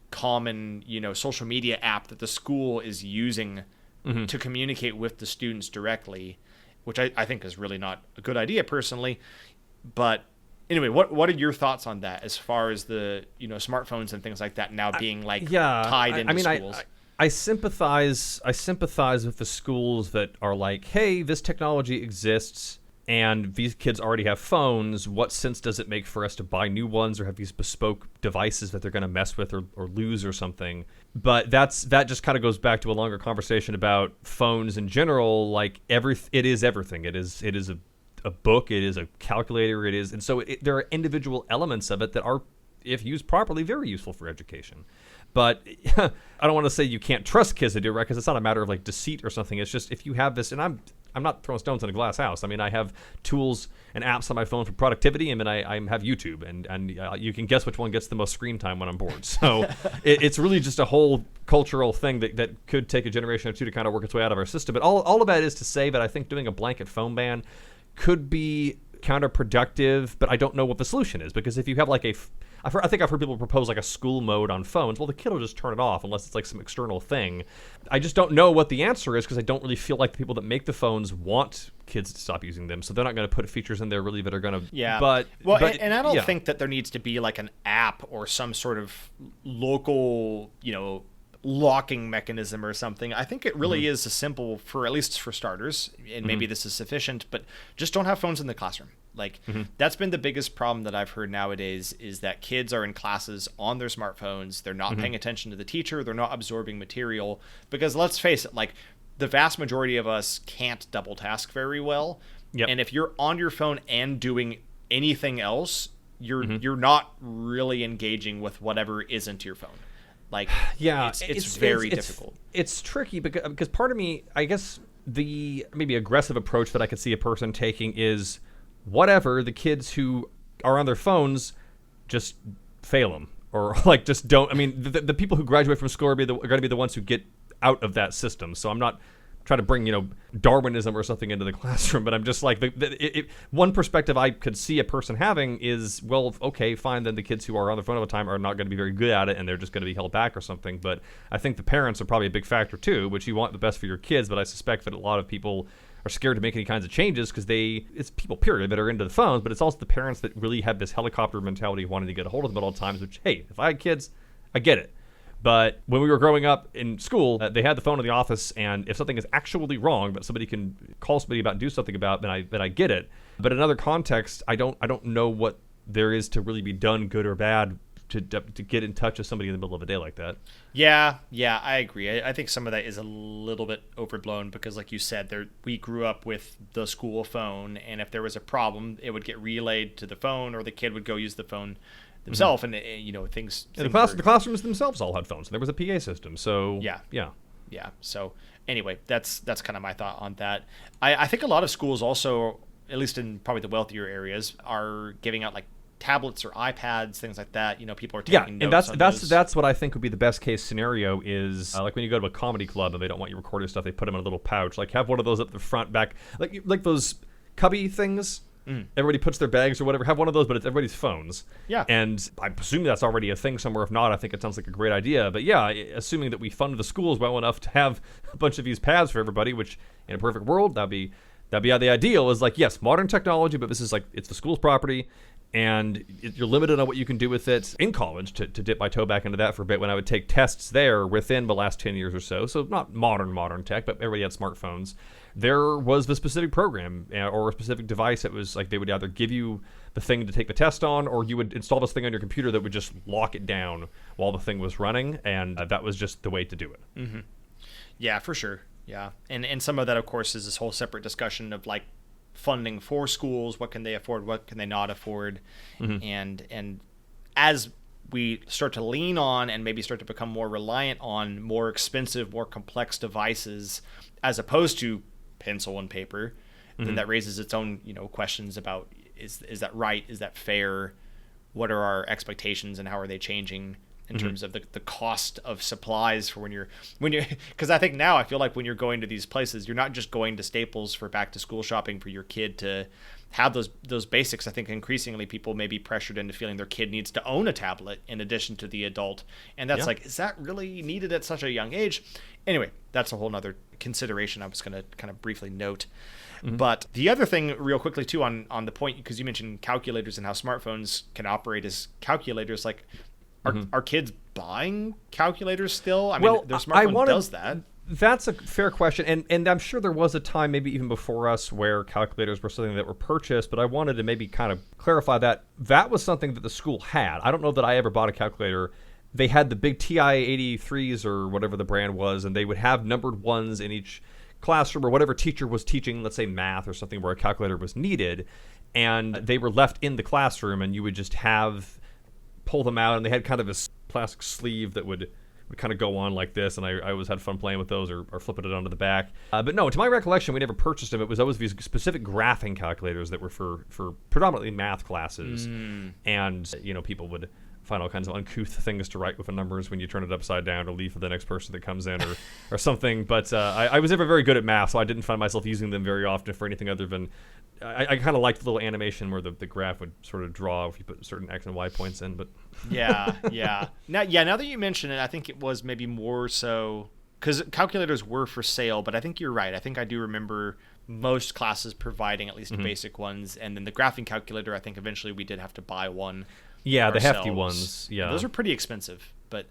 common social media app that the school is using to communicate with the students directly, which I think is really not a good idea personally. But anyway, what are your thoughts on that as far as the smartphones and things like that now being like tied into schools? I sympathize with the schools that are like, hey, this technology exists and these kids already have phones. What sense does it make for us to buy new ones or have these bespoke devices that they're going to mess with or lose or something? But that just kind of goes back to a longer conversation about phones in general. Like it is everything. It is a book. It is a calculator. And so there are individual elements of it that are, if used properly, very useful for education. But I don't want to say you can't trust kids to do it, right? Because it's not a matter of like deceit or something. It's just if you have this, and I'm not throwing stones in a glass house. I mean, I have tools and apps on my phone for productivity, and then I have YouTube, and you can guess which one gets the most screen time when I'm bored. So it's really just a whole cultural thing that could take a generation or two to kind of work its way out of our system. But all of that is to say that I think doing a blanket phone ban could be counterproductive, but I don't know what the solution is, because if you have like I think I've heard people propose like a school mode on phones. Well, the kid will just turn it off unless it's like some external thing. I just don't know what the answer is, because I don't really feel like the people that make the phones want kids to stop using them. So they're not going to put features in there really that are going to... Yeah. But I don't think that there needs to be like an app or some sort of local, locking mechanism or something. I think it really is a simple, at least for starters, and maybe this is sufficient, but just don't have phones in the classroom. Like that's been the biggest problem that I've heard nowadays, is that kids are in classes on their smartphones. They're not paying attention to the teacher. They're not absorbing material, because let's face it, like the vast majority of us can't double task very well. Yep. And if you're on your phone and doing anything else, you're not really engaging with whatever isn't your phone. Like, it's very difficult. It's tricky because part of me, I guess the maybe aggressive approach that I could see a person taking is, whatever, the kids who are on their phones, just fail them, or like just don't. I mean, the people who graduate from school are going to be the ones who get out of that system. So I'm not trying to bring Darwinism or something into the classroom, but I'm just like one perspective I could see a person having is, well, okay, fine, then the kids who are on their phone all the time are not going to be very good at it, and they're just going to be held back or something. But I think the parents are probably a big factor too, which you want the best for your kids, but I suspect that a lot of people are scared to make any kinds of changes because it's people, period, that are into the phones, but it's also the parents that really have this helicopter mentality of wanting to get a hold of them at all times, which, hey, if I had kids, I get it. But when we were growing up in school, they had the phone in the office, and if something is actually wrong, but somebody can call somebody about and do something about, then I get it. But in other context, I don't know what there is to really be done, good or bad, to get in touch with somebody in the middle of a day like that. Yeah, I agree. I think some of that is a little bit overblown because, like you said, we grew up with the school phone, and if there was a problem, it would get relayed to the phone, or the kid would go use the phone themselves, and things. And the classrooms themselves all had phones. There was a PA system, so yeah. So anyway, that's kind of my thought on that. I think a lot of schools also, at least in probably the wealthier areas, are giving out like tablets or iPads, things like that. People are taking notes. And that's what I think would be the best case scenario is like when you go to a comedy club and they don't want you recording stuff, they put them in a little pouch. Like have one of those up the front, back, like those cubby things. Everybody puts their bags or whatever. Have one of those, but it's everybody's phones. Yeah. And I presume that's already a thing somewhere. If not, I think it sounds like a great idea. But yeah, assuming that we fund the schools well enough to have a bunch of these pads for everybody, which in a perfect world, that'd be the ideal is like, yes, modern technology, but this is like, it's the school's property. And you're limited on what you can do with it in college, to dip my toe back into that for a bit, when I would take tests there within the last 10 years or so. So not modern tech, but everybody had smartphones. There was the specific program or a specific device that was like, they would either give you the thing to take the test on, or you would install this thing on your computer that would just lock it down while the thing was running. And that was just the way to do it. Mm-hmm. Yeah, for sure. Yeah. And some of that, of course, is this whole separate discussion of like, funding for schools, what can they afford, what can they not afford, and as we start to lean on and maybe start to become more reliant on more expensive, more complex devices as opposed to pencil and paper, then that raises its own questions about is that right, is that fair, what are our expectations and how are they changing in terms of the cost of supplies for when you're because I think now I feel like when you're going to these places, you're not just going to Staples for back to school shopping for your kid to have those basics. I think increasingly people may be pressured into feeling their kid needs to own a tablet in addition to the adult, and that's like, is that really needed at such a young age? Anyway, that's a whole nother consideration I was going to kind of briefly note. But the other thing real quickly too on the point, because you mentioned calculators and how smartphones can operate as calculators, like are kids buying calculators still? I mean, their smartphone does that. That's a fair question, and I'm sure there was a time, maybe even before us, where calculators were something that were purchased, but I wanted to maybe kind of clarify that was something that the school had. I don't know that I ever bought a calculator. They had the big TI-83s or whatever the brand was, and they would have numbered ones in each classroom or whatever teacher was teaching, let's say math or something where a calculator was needed, and they were left in the classroom, and you would just pull them out, and they had kind of a plastic sleeve that would kind of go on like this, and I always had fun playing with those or flipping it onto the back. But no, to my recollection, we never purchased them. It was always these specific graphing calculators that were for predominantly math classes, and people would find all kinds of uncouth things to write with the numbers when you turn it upside down to leave for the next person that comes in or something. But I was never very good at math, so I didn't find myself using them very often for anything other than I kind of liked the little animation where the graph would sort of draw if you put certain X and Y points in. But yeah. Now that you mention it, I think it was maybe more so because calculators were for sale, but I think you're right. I think I do remember most classes providing at least basic ones, and then the graphing calculator, I think eventually we did have to buy one. Yeah, ourselves. The hefty ones. Yeah, those are pretty expensive, but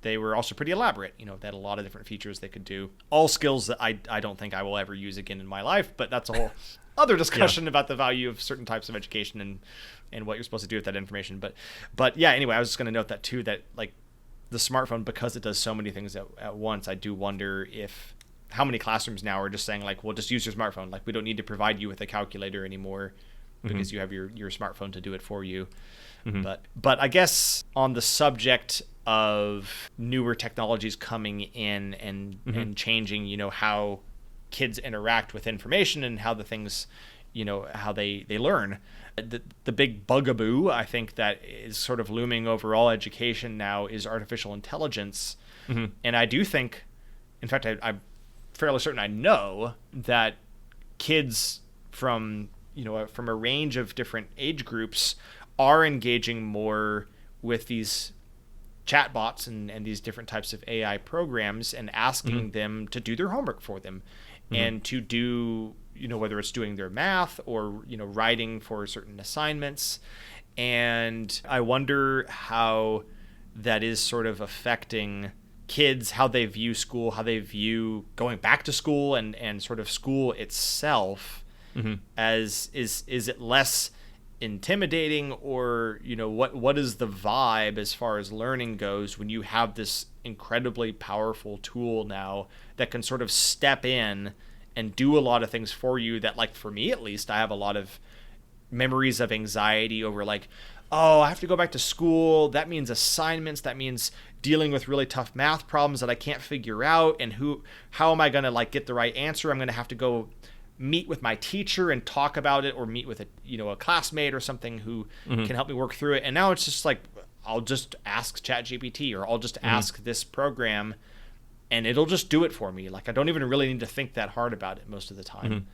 they were also pretty elaborate. They had a lot of different features they could do. All skills that I don't think I will ever use again in my life, but that's a whole other discussion about the value of certain types of education and what you're supposed to do with that information. But yeah, anyway, I was just going to note that too, that like the smartphone, because it does so many things at once, I do wonder how many classrooms now are just saying like, well, just use your smartphone. Like we don't need to provide you with a calculator anymore because you have your smartphone to do it for you. But I guess on the subject of newer technologies coming in and changing, how kids interact with information and how the things, how they learn. The big bugaboo, I think, that is sort of looming over all education now is artificial intelligence. And I do think, in fact, I'm fairly certain I know that kids from a range of different age groups are engaging more with these chatbots and these different types of AI programs and asking them to do their homework for them and to do, whether it's doing their math or, writing for certain assignments. And I wonder how that is sort of affecting kids, how they view school, how they view going back to school and sort of school itself as is it less intimidating, or what is the vibe as far as learning goes when you have this incredibly powerful tool now that can sort of step in and do a lot of things for you that, like, for me at least, I have a lot of memories of anxiety over, like, oh, I have to go back to school. That means assignments. That means dealing with really tough math problems that I can't figure out. And how am I going to, like, get the right answer? I'm going to have to go meet with my teacher and talk about it, or meet with a classmate or something who can help me work through it. And now it's just like, I'll just ask ChatGPT, or I'll just ask this program, and it'll just do it for me. Like, I don't even really need to think that hard about it most of the time.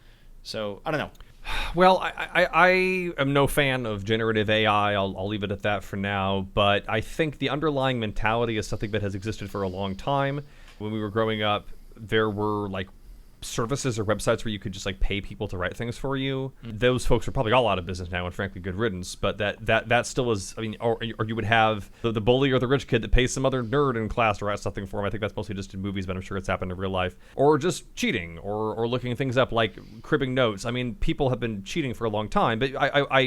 So I don't know. Well, I am no fan of generative AI. I'll leave it at that for now. But I think the underlying mentality is something that has existed for a long time. When we were growing up, there were, like, services or websites where you could just, like, pay people to write things for you. Those folks are probably all out of business now, and frankly, good riddance. But that still is, I mean, or you would have the bully or the rich kid that pays some other nerd in class to write something for him. I think that's mostly just in movies, but I'm sure it's happened in real life. Or just cheating, or looking things up, like cribbing notes. I mean, people have been cheating for a long time. But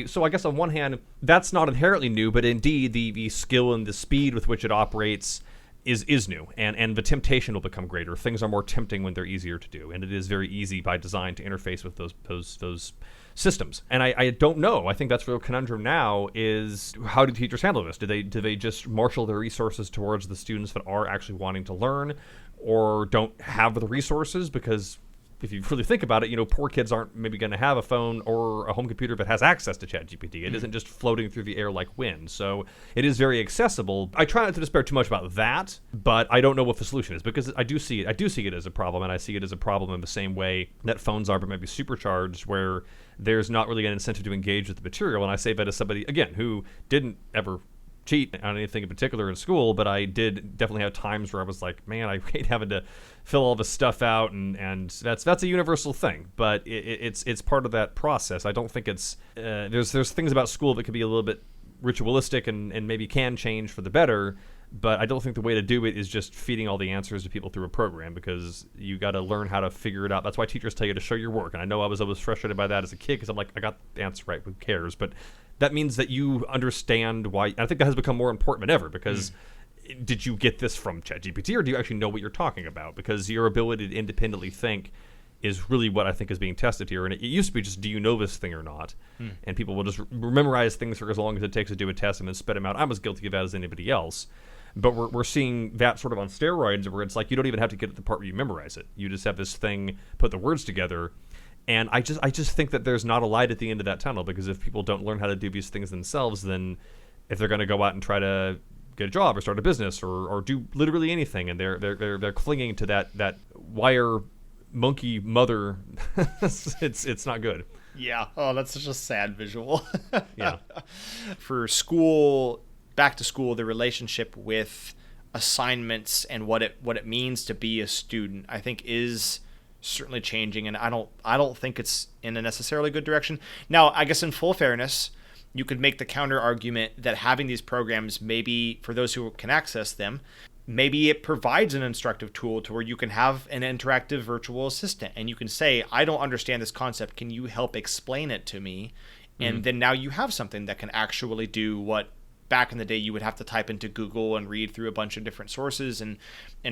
so I guess on one hand, that's not inherently new, but indeed the skill and the speed with which it operates is new, and the temptation will become greater. Things are more tempting when they're easier to do, and it is very easy by design to interface with those systems. And I don't know. I think that's the real conundrum now is, how do teachers handle this? Do they just marshal their resources towards the students that are actually wanting to learn, or don't have the resources? Because if you really think about it, poor kids aren't maybe going to have a phone or a home computer that has access to ChatGPT. It isn't just floating through the air like wind. So it is very accessible. I try not to despair too much about that, but I don't know what the solution is, because I do see it as a problem, and I see it as a problem in the same way that phones are, but maybe supercharged, where there's not really an incentive to engage with the material. And I say that as somebody, again, who didn't ever cheat on anything in particular in school, but I did definitely have times where I was like, man, I hate having to fill all this stuff out, and that's a universal thing, but it's part of that process. I don't think it's there's things about school that could be a little bit ritualistic and maybe can change for the better, but I don't think the way to do it is just feeding all the answers to people through a program, because you got to learn how to figure it out. That's why teachers tell you to show your work, and I know I was always frustrated by that as a kid, because I'm like, I got the answer right, who cares? But that means that you understand why. I think that has become more important than ever, because did you get this from ChatGPT, or do you actually know what you're talking about? Because your ability to independently think is really what I think is being tested here. And it used to be just, do you know this thing or not? And people will just memorize things for as long as it takes to do a test and then spit them out. I'm as guilty of that as anybody else. But we're seeing that sort of on steroids, where it's like, you don't even have to get to the part where you memorize it. You just have this thing, put the words together. And I just think that there's not a light at the end of that tunnel, because if people don't learn how to do these things themselves, then if they're going to go out and try to get a job or start a business or do literally anything, and they're clinging to that wire monkey mother, it's not good. Yeah. Oh, that's such a sad visual. Yeah. For school, back to school, the relationship with assignments and what it means to be a student, I think, is certainly changing, and I don't think it's in a necessarily good direction. Now, I guess in full fairness, you could make the counter argument that having these programs, maybe for those who can access them, maybe it provides an instructive tool to where you can have an interactive virtual assistant, and you can say, I don't understand this concept, can you help explain it to me? And then now you have something that can actually do what back in the day you would have to type into Google and read through a bunch of different sources and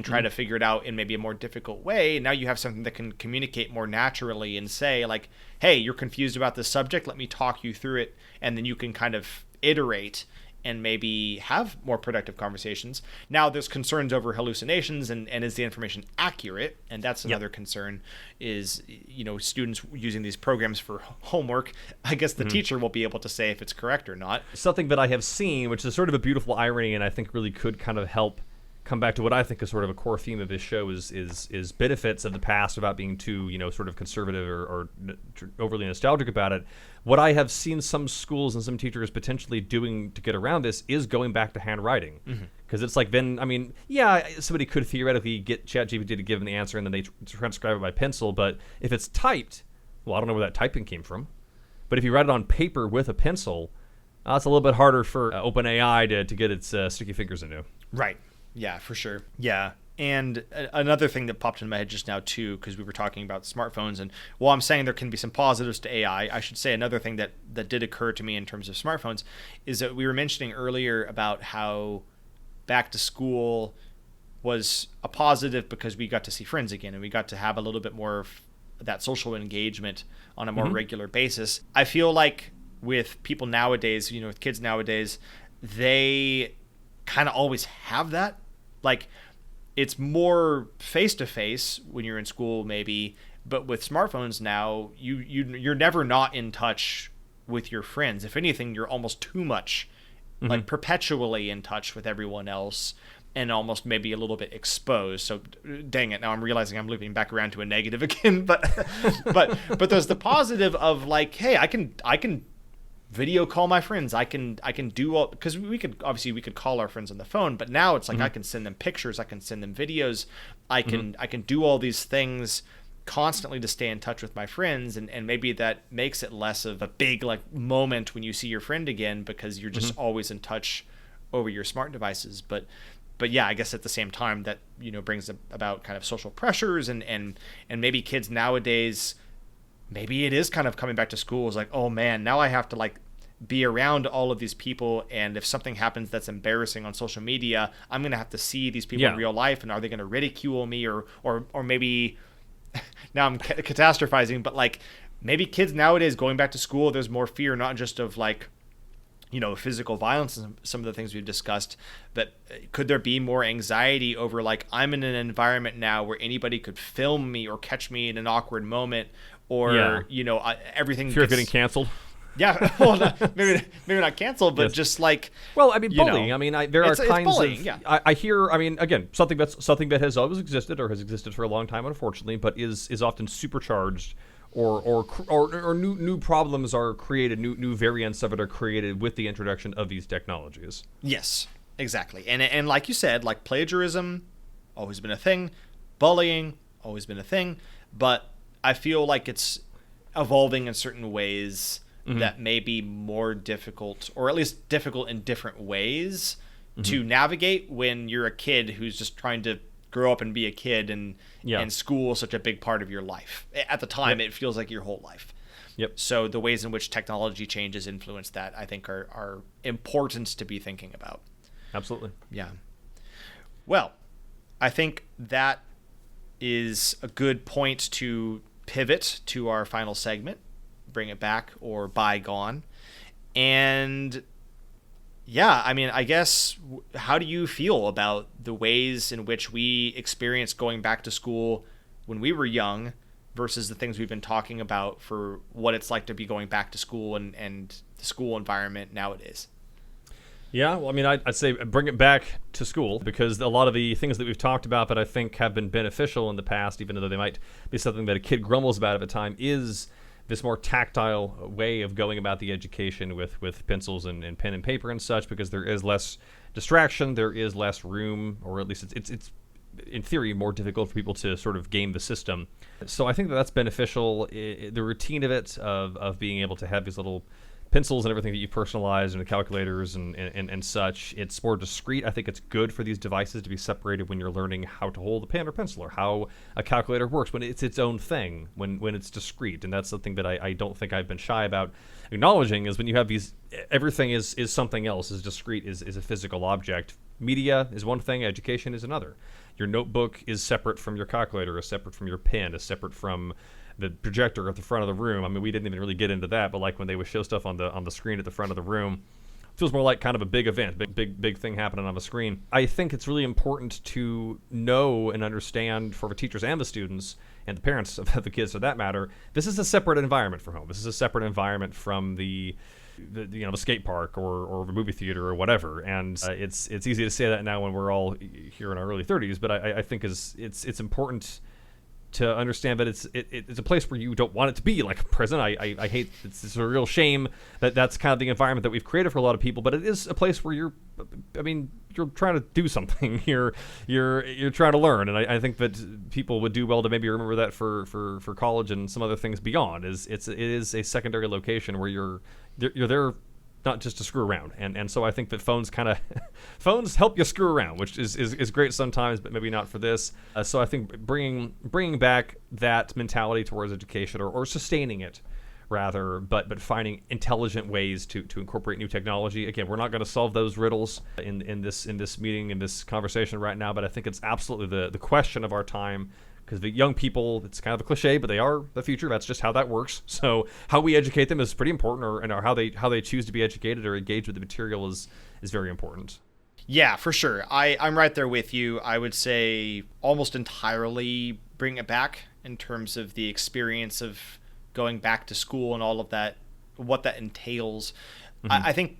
try to figure it out in maybe a more difficult way. Now you have something that can communicate more naturally and say, like, hey, you're confused about this subject, let me talk you through it, and then you can kind of iterate and maybe have more productive conversations. Now there's concerns over hallucinations and is the information accurate? And that's another concern, is, students using these programs for homework. I guess the teacher will be able to say if it's correct or not. Something that I have seen, which is sort of a beautiful irony, and I think really could kind of help come back to what I think is sort of a core theme of this show, is benefits of the past without being too, sort of conservative or overly nostalgic about it. What I have seen some schools and some teachers potentially doing to get around this is going back to handwriting. Because it's like, then, I mean, yeah, somebody could theoretically get ChatGPT to give them the answer and then they transcribe it by pencil, but if it's typed, well, I don't know where that typing came from. But if you write it on paper with a pencil, it's a little bit harder for OpenAI to get its sticky fingers into. Right. Yeah, for sure. Yeah. And another thing that popped in my head just now too, because we were talking about smartphones, and while I'm saying there can be some positives to AI, I should say another thing that did occur to me in terms of smartphones is that we were mentioning earlier about how back to school was a positive because we got to see friends again and we got to have a little bit more of that social engagement on a more regular basis. I feel like with people nowadays, with kids nowadays, they kind of always have that. Like, it's more face-to-face when you're in school maybe, but with smartphones now, you're never not in touch with your friends. If anything, you're almost too much, like perpetually in touch with everyone else, and almost maybe a little bit exposed. So dang it, now I'm realizing I'm looping back around to a negative again, but there's the positive of like, hey, I can video call my friends. I can do all, because we could call our friends on the phone, but now it's like I can send them pictures, I can send them videos, I can do all these things constantly to stay in touch with my friends, and maybe that makes it less of a big like moment when you see your friend again because you're just always in touch over your smart devices. But yeah, I guess at the same time that brings about kind of social pressures and maybe kids nowadays, maybe it is kind of coming back to school is like, oh man, now I have to like be around all of these people, and if something happens that's embarrassing on social media, I'm gonna have to see these people in real life, and are they gonna ridicule me or maybe now I'm catastrophizing, but like maybe kids nowadays going back to school, there's more fear, not just of like physical violence and some of the things we've discussed, but could there be more anxiety over like, I'm in an environment now where anybody could film me or catch me in an awkward moment, or everything fear of getting canceled. Yeah, well, maybe not canceled, but just like, well, I mean, bullying. I mean, there are kinds bullying, of. Yeah. I hear. I mean, again, something that has always existed or has existed for a long time, unfortunately, but is often supercharged. Or new problems are created, new variants of it are created with the introduction of these technologies. Yes, exactly. And like you said, like plagiarism, always been a thing. Bullying, always been a thing. But I feel like it's evolving in certain ways that may be more difficult, or at least difficult in different ways to navigate when you're a kid who's just trying to grow up and be a kid, and school is such a big part of your life. At the time, it feels like your whole life. Yep. So the ways in which technology changes influence that, I think, are important to be thinking about. Absolutely. Yeah. Well, I think that is a good point to pivot to our final segment, bring it back, or Bygone. And yeah, I mean, I guess, how do you feel about the ways in which we experience going back to school when we were young versus the things we've been talking about for what it's like to be going back to school and the school environment nowadays? Yeah, well, I mean, I'd say bring it back to school, because a lot of the things that we've talked about that I think have been beneficial in the past, even though they might be something that a kid grumbles about at the time, is this more tactile way of going about the education with pencils and pen and paper and such, because there is less distraction, there is less room, or at least it's in theory more difficult for people to sort of game the system. So I think that's beneficial. The routine of it, of being able to have these little pencils and everything that you personalize, and the calculators and such, it's more discreet. I think it's good for these devices to be separated when you're learning how to hold a pen or pencil, or how a calculator works, when it's its own thing, when it's discreet. And that's something that I don't think I've been shy about acknowledging, is when you have these, everything is something else, is discrete, is a physical object. Media is one thing, education is another. Your notebook is separate from your calculator, is separate from your pen, is separate from the projector at the front of the room. I mean, we didn't even really get into that, but like when they would show stuff on the screen at the front of the room, it feels more like kind of a big event, big thing happening on the screen. I think it's really important to know and understand, for the teachers and the students and the parents of the kids for that matter, this is a separate environment from home. This is a separate environment from the skate park or the movie theater or whatever. And it's easy to say that now when we're all here in our early 30s, but I think it's important to understand that it's a place where you don't want it to be like a prison. I hate, it's a real shame that that's kind of the environment that we've created for a lot of people, but it is a place where you're trying to do something. You're trying to learn, and I think that people would do well to maybe remember that for college and some other things beyond. It is a secondary location where you're there not just to screw around. And so I think that phones phones help you screw around, which is great sometimes, but maybe not for this. So I think bringing back that mentality towards education, or sustaining it rather, but finding intelligent ways to incorporate new technology. Again, we're not going to solve those riddles in this meeting, in this conversation right now, but I think it's absolutely the question of our time, because the young people, it's kind of a cliche, but they are the future. That's just how that works. So how we educate them is pretty important, or how they choose to be educated or engage with the material is very important. Yeah, for sure. I'm right there with you. I would say almost entirely bring it back in terms of the experience of going back to school and all of that, what that entails. I think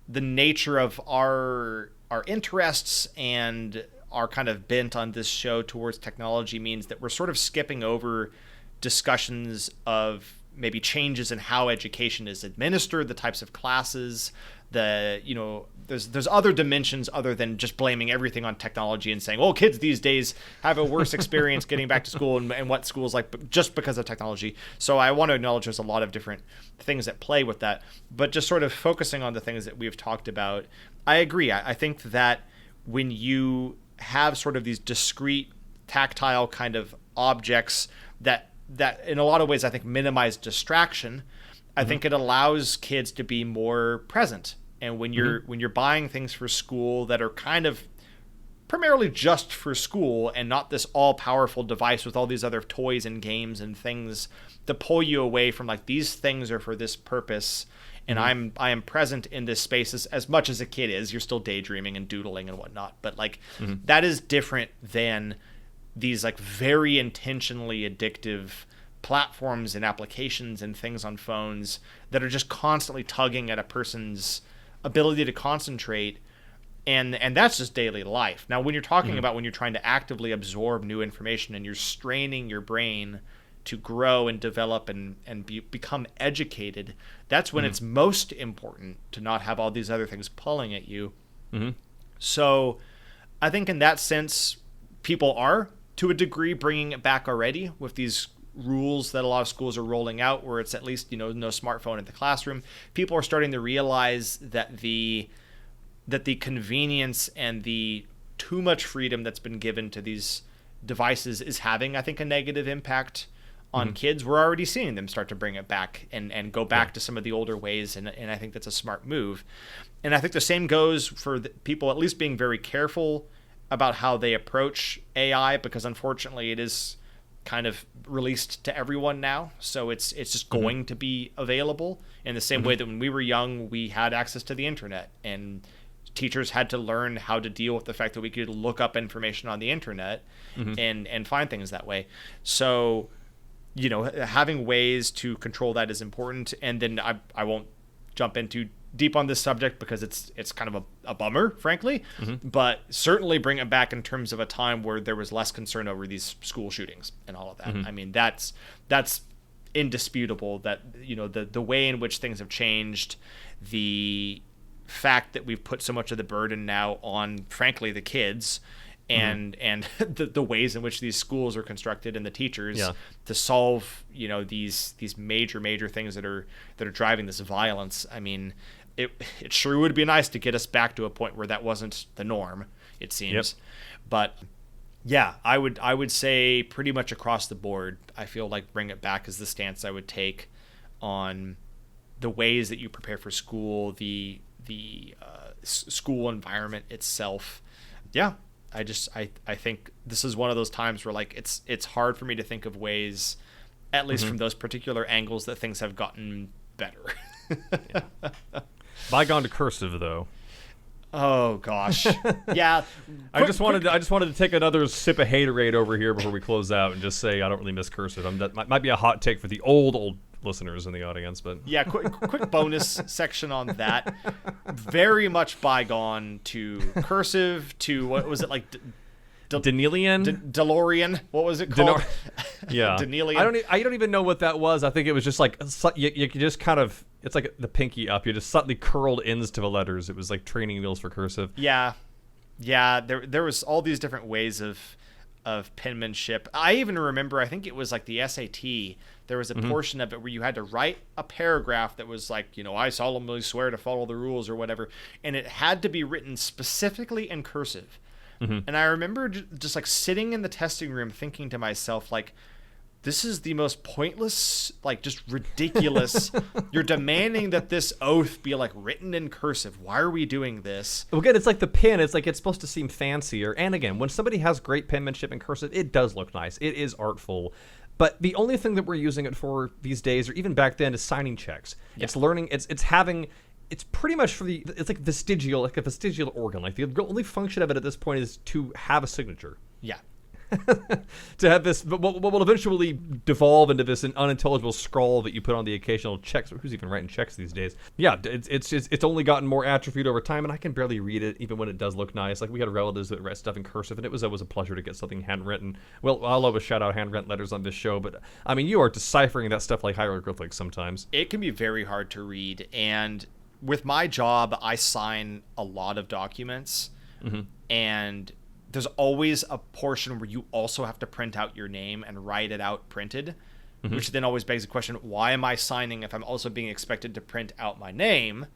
the nature of our interests and our kind of bent on this show towards technology means that we're sort of skipping over discussions of maybe changes in how education is administered, the types of classes, there's other dimensions other than just blaming everything on technology and saying, oh, kids these days have a worse experience getting back to school and what school's like just because of technology. So I want to acknowledge there's a lot of different things at play with that, but just sort of focusing on the things that we've talked about. I agree. I think that when you have sort of these discrete tactile kind of objects that in a lot of ways I think minimize distraction, I think it allows kids to be more present. And when you're buying things for school that are kind of primarily just for school and not this all-powerful device with all these other toys and games and things to pull you away from like, these things are for this purpose, and I am present in this space as much as a kid is. You're still daydreaming and doodling and whatnot, but like that is different than these like very intentionally addictive platforms and applications and things on phones that are just constantly tugging at a person's ability to concentrate, and that's just daily life. Now, when you're talking about when you're trying to actively absorb new information and you're straining your brain to grow and develop and become educated, that's when it's most important to not have all these other things pulling at you. So I think in that sense, people are, to a degree, bringing it back already with these rules that a lot of schools are rolling out, where it's at least, no smartphone in the classroom. People are starting to realize that the convenience and the too much freedom that's been given to these devices is having, I think, a negative impact on kids. We're already seeing them start to bring it back and go back to some of the older ways, and I think that's a smart move. And I think the same goes for people at least being very careful about how they approach AI, because unfortunately it is kind of released to everyone now, so it's just going to be available in the same way that when we were young we had access to the internet, and teachers had to learn how to deal with the fact that we could look up information on the internet and find things that way. So having ways to control that is important. And then I won't jump into deep on this subject because it's kind of a bummer, frankly, but certainly bring it back in terms of a time where there was less concern over these school shootings and all of that. I mean, that's indisputable, that the way in which things have changed, the fact that we've put so much of the burden now on, frankly, the kids and the ways in which these schools are constructed and the teachers to solve these major things that are driving this violence. I mean, it sure would be nice to get us back to a point where that wasn't the norm, it seems. But yeah, I would say pretty much across the board, I feel like bring it back is the stance I would take on the ways that you prepare for school, the school environment itself. Yeah, I think this is one of those times where like it's hard for me to think of ways, at least from those particular angles, that things have gotten better. Bygone to cursive, though. Oh gosh, yeah. I just wanted to take another sip of haterade over here before we close out and just say I don't really miss cursive. That might be a hot take for the old listeners in the audience, but yeah, quick bonus section on that. Very much bygone to cursive, to what was it, like Denelian? DeLorean? What was it called? Yeah. Denelian. I don't even know what that was. I think it was just like you just kind of, it's like the pinky up. You just slightly curled ends to the letters. It was like training wheels for cursive. Yeah. There was all these different ways of of penmanship. I even remember, I think it was like the SAT. There was a portion of it where you had to write a paragraph that was like, I solemnly swear to follow the rules or whatever. And it had to be written specifically in cursive. And I remember just like sitting in the testing room thinking to myself, like, this is the most pointless, like just ridiculous. You're demanding that this oath be like written in cursive. Why are we doing this? Well, again, it's like the pen. It's like it's supposed to seem fancier. And again, when somebody has great penmanship in cursive, it does look nice. It is artful. But the only thing that we're using it for these days, or even back then, is signing checks. Yeah. It's learning. It's pretty much it's like vestigial, like a vestigial organ. Like the only function of it at this point is to have a signature. Yeah. To have this, what will eventually devolve into this unintelligible scrawl that you put on the occasional checks. Who's even writing checks these days? Yeah, it's only gotten more atrophied over time, and I can barely read it, even when it does look nice. Like, we had relatives that write stuff in cursive, and it was always a pleasure to get something handwritten. Well, I'll always shout out handwritten letters on this show, but I mean, you are deciphering that stuff like hieroglyphics sometimes. It can be very hard to read, and with my job, I sign a lot of documents, and there's always a portion where you also have to print out your name and write it out printed, which then always begs the question, why am I signing if I'm also being expected to print out my name?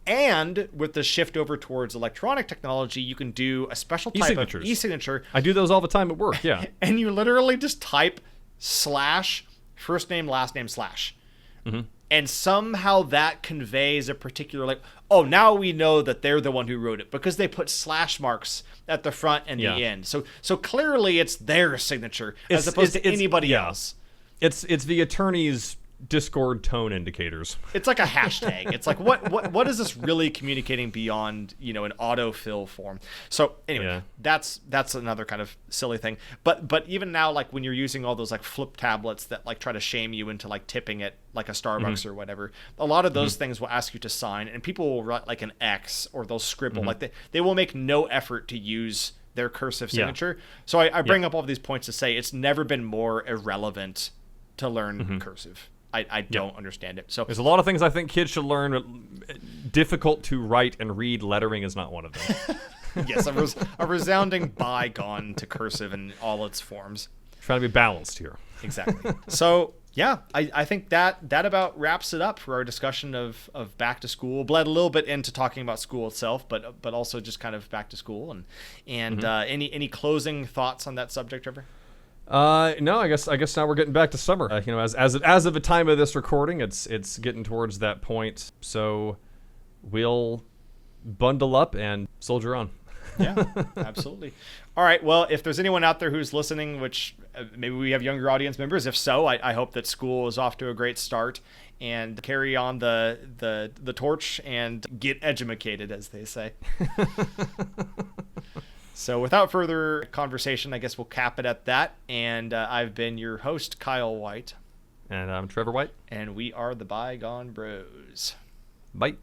And with the shift over towards electronic technology, you can do a special type of e-signature. I do those all the time at work, yeah. And you literally just type / first name, last name /. And somehow that conveys a particular, like, oh, now we know that they're the one who wrote it because they put / marks at the front and the end. So clearly it's their signature as opposed to anybody else. It's the attorney's Discord tone indicators. It's like a hashtag. It's like, what is this really communicating beyond, an autofill form? So anyway, that's another kind of silly thing. But even now, like when you're using all those like flip tablets that like try to shame you into like tipping it like a Starbucks or whatever, a lot of those things will ask you to sign, and people will write like an X or they'll scribble. Like they will make no effort to use their cursive signature. So I bring up all of these points to say it's never been more irrelevant to learn cursive. I don't understand it. So there's a lot of things I think kids should learn. Difficult to write and read lettering is not one of them. Yes, a resounding bygone to cursive in all its forms. Trying to be balanced here. Exactly. So yeah, I think that about wraps it up for our discussion of back to school. Bled a little bit into talking about school itself, but also just kind of back to school and any closing thoughts on that subject, Trevor? No, I guess now we're getting back to summer. As of the time of this recording, it's getting towards that point. So we'll bundle up and soldier on. Yeah, absolutely. All right. Well, if there's anyone out there who's listening, which maybe we have younger audience members, if so, I hope that school is off to a great start and carry on the torch and get edumacated, as they say. So without further conversation, I guess we'll cap it at that. And I've been your host, Kyle White. And I'm Trevor White. And we are the Bygone Bros. Bye.